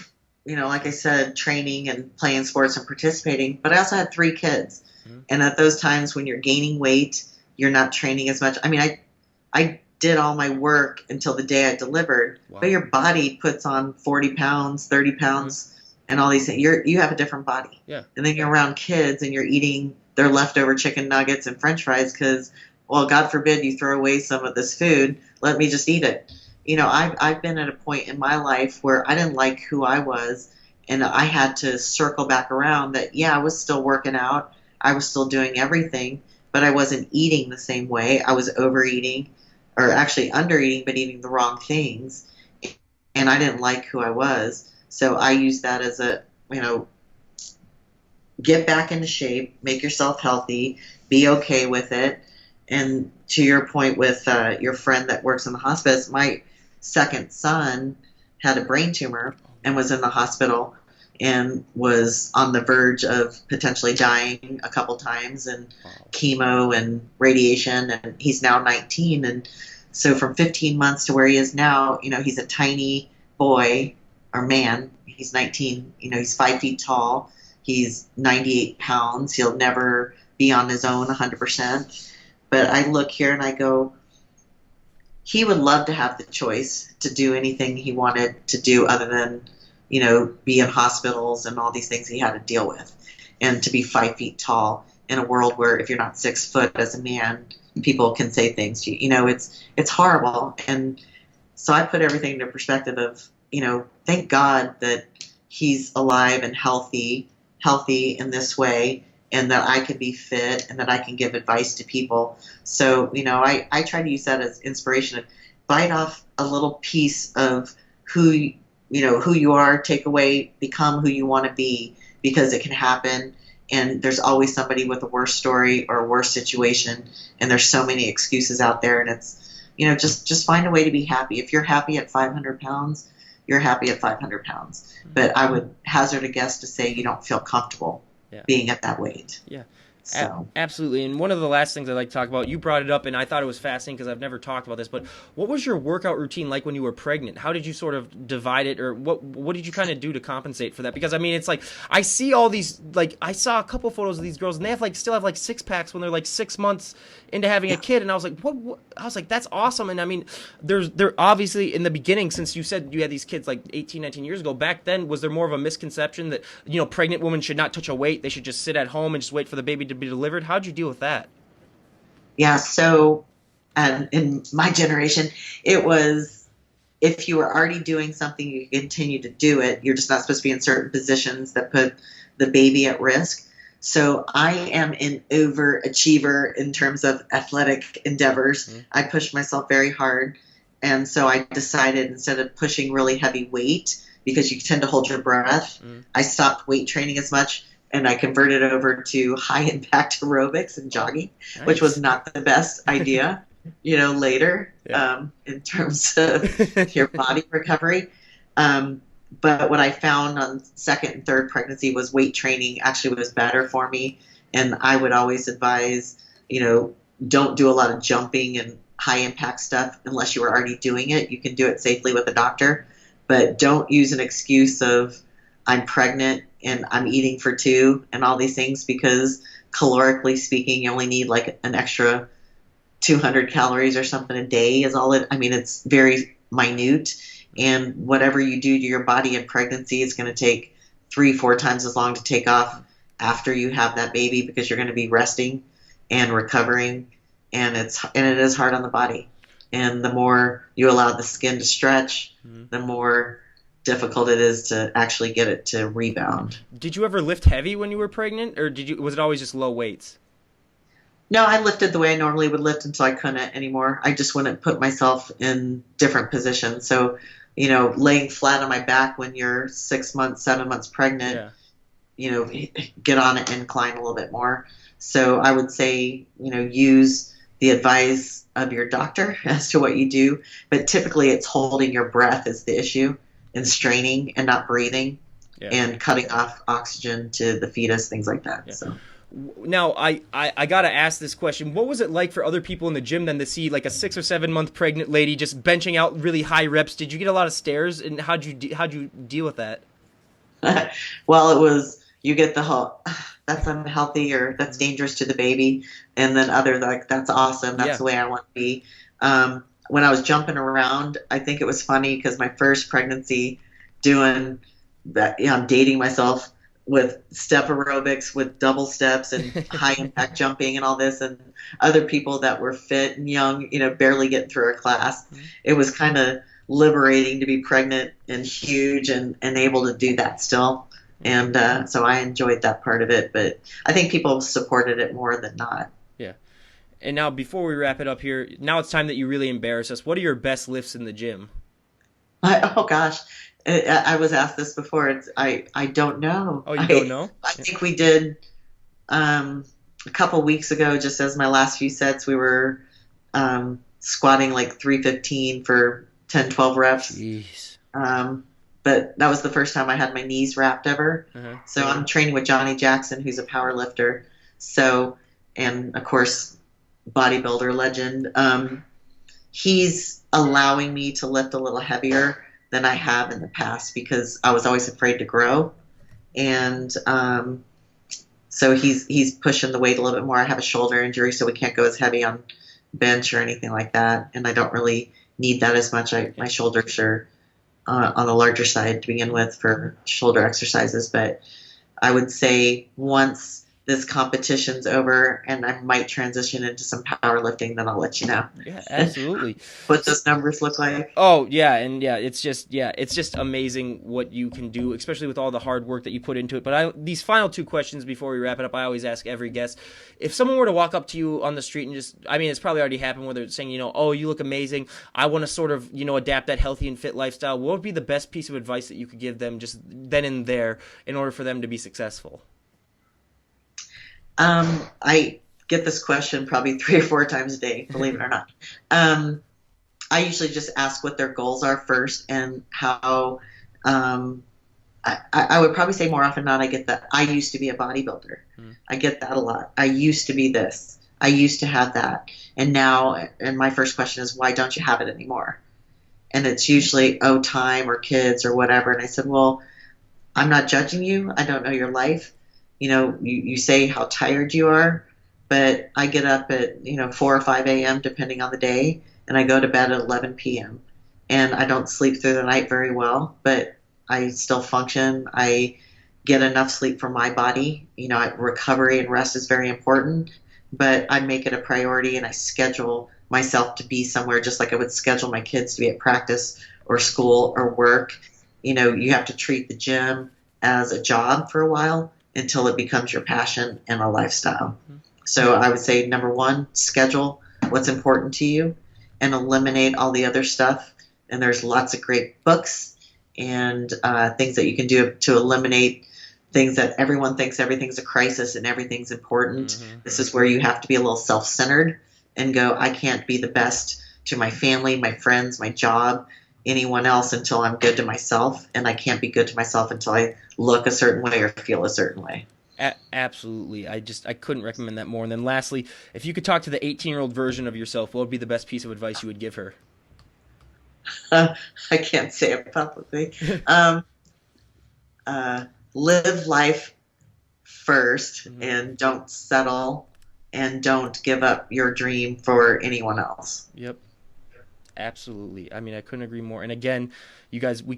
like I said, training and playing sports and participating, but I also had 3 kids. Mm-hmm. And at those times when you're gaining weight, you're not training as much. I mean, I did all my work until the day I delivered, wow. But your body puts on 40 pounds, 30 pounds, mm-hmm. and all these things. You have a different body. Yeah. And then you're around kids and you're eating their leftover chicken nuggets and French fries because, well, God forbid you throw away some of this food. Let me just eat it. I've been at a point in my life where I didn't like who I was, and I had to circle back around that, yeah, I was still working out. I was still doing everything, but I wasn't eating the same way. I was overeating, or actually undereating, but eating the wrong things, and I didn't like who I was. So I used that as a, get back into shape, make yourself healthy, be okay with it. And to your point with your friend that works in the hospice, my second son had a brain tumor and was in the hospital and was on the verge of potentially dying a couple times, and chemo and radiation, and he's now 19. And so from 15 months to where he is now, he's a tiny boy or man. He's 19, he's 5 feet tall. He's 98 pounds. He'll never be on his own 100%. But I look here and I go, he would love to have the choice to do anything he wanted to do other than, be in hospitals and all these things he had to deal with. And to be 5 feet tall in a world where if you're not 6 foot as a man, people can say things to you. It's horrible. And so I put everything into perspective of, thank God that he's alive and healthy in this way, and that I can be fit and that I can give advice to people. So, I try to use that as inspiration and bite off a little piece of who you are, take away, become who you want to be, because it can happen. And there's always somebody with a worse story or a worse situation. And there's so many excuses out there. And it's, just find a way to be happy. If you're happy at 500 pounds, you're happy at 500 pounds. But I would hazard a guess to say you don't feel comfortable being at that weight. Yeah. So. Absolutely. And one of the last things I'd like to talk about, you brought it up, and I thought it was fascinating because I've never talked about this, but what was your workout routine like when you were pregnant? How did you sort of divide it, or what did you kind of do to compensate for that? Because, I mean, it's like, I see all these, like, I saw a couple photos of these girls, and they have, still have, 6-packs when they're, 6 months into having a kid, and I was like, what? I was like, that's awesome. And, I mean, they're obviously, in the beginning, since you said you had these kids, 18, 19 years ago, back then, was there more of a misconception that, pregnant women should not touch a weight, they should just sit at home and just wait for the baby to be delivered? How'd you deal with that? Yeah, so in my generation, it was, if you were already doing something, you continue to do it. You're just not supposed to be in certain positions that put the baby at risk. So I am an overachiever in terms of athletic endeavors. Mm-hmm. I push myself very hard. And so I decided, instead of pushing really heavy weight, because you tend to hold your breath, I stopped weight training as much. And I converted over to high-impact aerobics and jogging, nice. Which was not the best idea, later in terms of your body recovery. But what I found on second and third pregnancy was weight training actually was better for me. And I would always advise, don't do a lot of jumping and high-impact stuff unless you are already doing it. You can do it safely with a doctor. But don't use an excuse of, I'm pregnant and I'm eating for 2 and all these things, because calorically speaking, you only need an extra 200 calories or something a day is all it. I mean, it's very minute, and whatever you do to your body in pregnancy is going to take 3-4 times as long to take off after you have that baby, because you're going to be resting and recovering, and it is hard on the body. And the more you allow the skin to stretch, the more difficult it is to actually get it to rebound. Did you ever lift heavy when you were pregnant, or was it always just low weights? No, I lifted the way I normally would lift until I couldn't anymore. I just wouldn't put myself in different positions. So laying flat on my back when you're 6 months, 7 months pregnant, Yeah. get on an incline a little bit more. So I would say, use the advice of your doctor as to what you do. But typically it's holding your breath is the issue, and straining and not breathing, and cutting off oxygen to the fetus, things like that. Yeah. So. Now, I gotta ask this question. What was it like for other people in the gym then to see like a 6 or 7 month pregnant lady just benching out really high reps? Did you get a lot of stares, and how'd you deal with that? Well, it was, you get the whole, that's unhealthy, or that's dangerous to the baby, and then other like, that's awesome, that's the way I want to be. When I was jumping around, I think it was funny because my first pregnancy, doing that, I'm dating myself with step aerobics with double steps and high impact jumping and all this, and other people that were fit and young, barely getting through a class. It was kind of liberating to be pregnant and huge and able to do that still. And so I enjoyed that part of it, but I think people supported it more than not. Yeah. And now, before we wrap it up here, now it's time that you really embarrass us. What are your best lifts in the gym? Oh gosh, I was asked this before. I don't know. Oh, you don't know? I think we did a couple weeks ago, just as my last few sets, we were squatting like 315 for 10, 12 reps. Jeez. But that was the first time I had my knees wrapped ever. So I'm training with Johnny Jackson, who's a power lifter. So, and of course, bodybuilder legend. He's allowing me to lift a little heavier than I have in the past because I was always afraid to grow. And so he's pushing the weight a little bit more. I have a shoulder injury, so we can't go as heavy on bench or anything like that. And I don't really need that as much. My shoulders are on the larger side to begin with for shoulder exercises. But I would say once this competition's over and I might transition into some powerlifting, then I'll let you know. Yeah, absolutely. What those numbers look like. Oh, yeah, and it's just amazing what you can do, especially with all the hard work that you put into it. But these final two questions before we wrap it up, I always ask every guest. If someone were to walk up to you on the street and just, I mean, it's probably already happened, whether it's saying, oh, you look amazing, I want to sort of, adapt that healthy and fit lifestyle, what would be the best piece of advice that you could give them just then and there in order for them to be successful? I get this question probably 3 or 4 times a day, believe it or not. I usually just ask what their goals are first, and how, I would probably say more often than not, I get that I used to be a bodybuilder. I get that a lot. I used to be this. I used to have that. And now, and my first question is, why don't you have it anymore? And it's usually, time or kids or whatever. And I said, well, I'm not judging you. I don't know your life. You say how tired you are, but I get up at, 4 or 5 a.m. depending on the day, and I go to bed at 11 p.m. And I don't sleep through the night very well, but I still function. I get enough sleep for my body. Recovery and rest is very important, but I make it a priority, and I schedule myself to be somewhere just like I would schedule my kids to be at practice or school or work. You have to treat the gym as a job for a while until it becomes your passion and a lifestyle. So I would say, number one, schedule what's important to you and eliminate all the other stuff. And there's lots of great books and things that you can do to eliminate things that everyone thinks everything's a crisis and everything's important. This is where you have to be a little self-centered and go, I can't be the best to my family, my friends, my job, anyone else until I'm good to myself, and I can't be good to myself until I look a certain way or feel a certain way. Absolutely. I couldn't recommend that more. And then lastly, if you could talk to the 18-year-old version of yourself, what would be the best piece of advice you would give her? I can't say it publicly. Live life first, and don't settle, and don't give up your dream for anyone else. Yep. Absolutely. I mean, I couldn't agree more. And again, you guys, we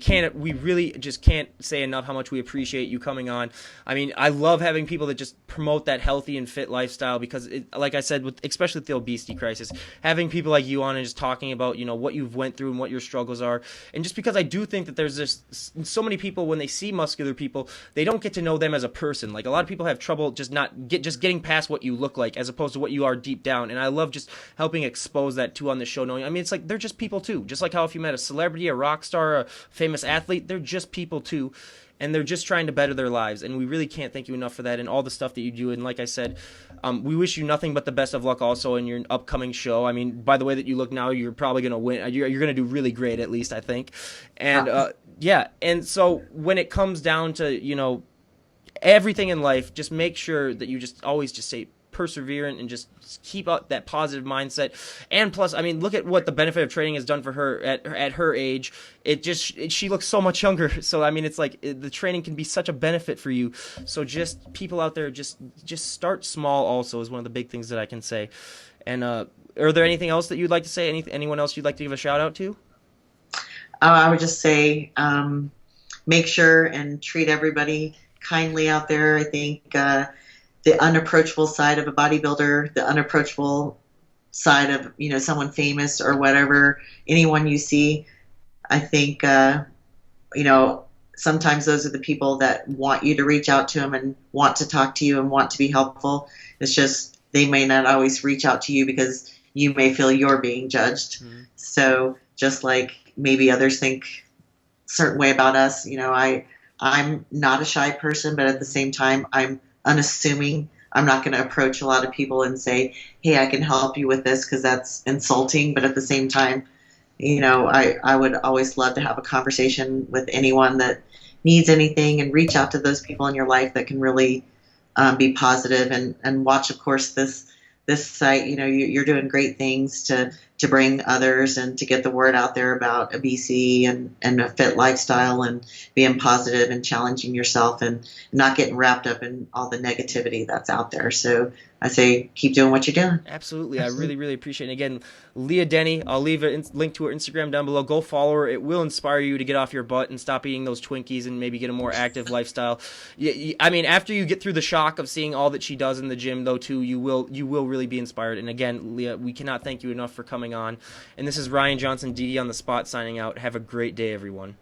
really just can't say enough how much we appreciate you coming on. I mean, I love having people that just promote that healthy and fit lifestyle because, like I said, especially with the obesity crisis, having people like you on and just talking about, what you've went through and what your struggles are. And just because I do think that there's so many people, when they see muscular people, they don't get to know them as a person. Like, a lot of people have trouble just getting past what you look like as opposed to what you are deep down. And I love just helping expose that too on the show, knowing, I mean, it's like they're just people too. Just like how if you met a celebrity, a rock star, a famous athlete, they're just people too. And they're just trying to better their lives. And we really can't thank you enough for that and all the stuff that you do. And like I said, we wish you nothing but the best of luck also in your upcoming show. I mean, by the way that you look now, you're probably going to win. You're going to do really great, at least, I think. And yeah. And so when it comes down to, you know, everything in life, just make sure that you just always just stay perseverant and just keep up that positive mindset. And plus, I mean, look at what the benefit of training has done for her at her age. She looks so much younger. So I mean, it's like the training can be such a benefit for you. So just people out there, just start small. Also, is one of the big things that I can say. And are there anything else that you'd like to say? Anyone else you'd like to give a shout out to? I would just say, make sure and treat everybody kindly out there. I think the unapproachable side of a bodybuilder, the unapproachable side of, you know, someone famous or whatever, anyone you see, I think, you know, sometimes those are the people that want you to reach out to them and want to talk to you and want to be helpful. It's just they may not always reach out to you because you may feel you're being judged. Mm-hmm. So just like maybe others think a certain way about us, you know, I'm not a shy person, but at the same time, I'm unassuming. I'm not going to approach a lot of people and say, hey, I can help you with this, because that's insulting. But at the same time, you know, I would always love to have a conversation with anyone that needs anything, and reach out to those people in your life that can really be positive, and watch, of course, this site. You know, you're doing great things to bring others and to get the word out there about obesity and a fit lifestyle, and being positive and challenging yourself and not getting wrapped up in all the negativity that's out there. So I say keep doing what you're doing. Absolutely. I really, really appreciate it. Again, Leah Dennie, I'll leave a link to her Instagram down below. Go follow her. It will inspire you to get off your butt and stop eating those Twinkies and maybe get a more active lifestyle. I mean, after you get through the shock of seeing all that she does in the gym, though, too, you will really be inspired. And again, Leah, we cannot thank you enough for coming on. And this is Ryan Johnson, DD on the Spot, signing out. Have a great day, everyone.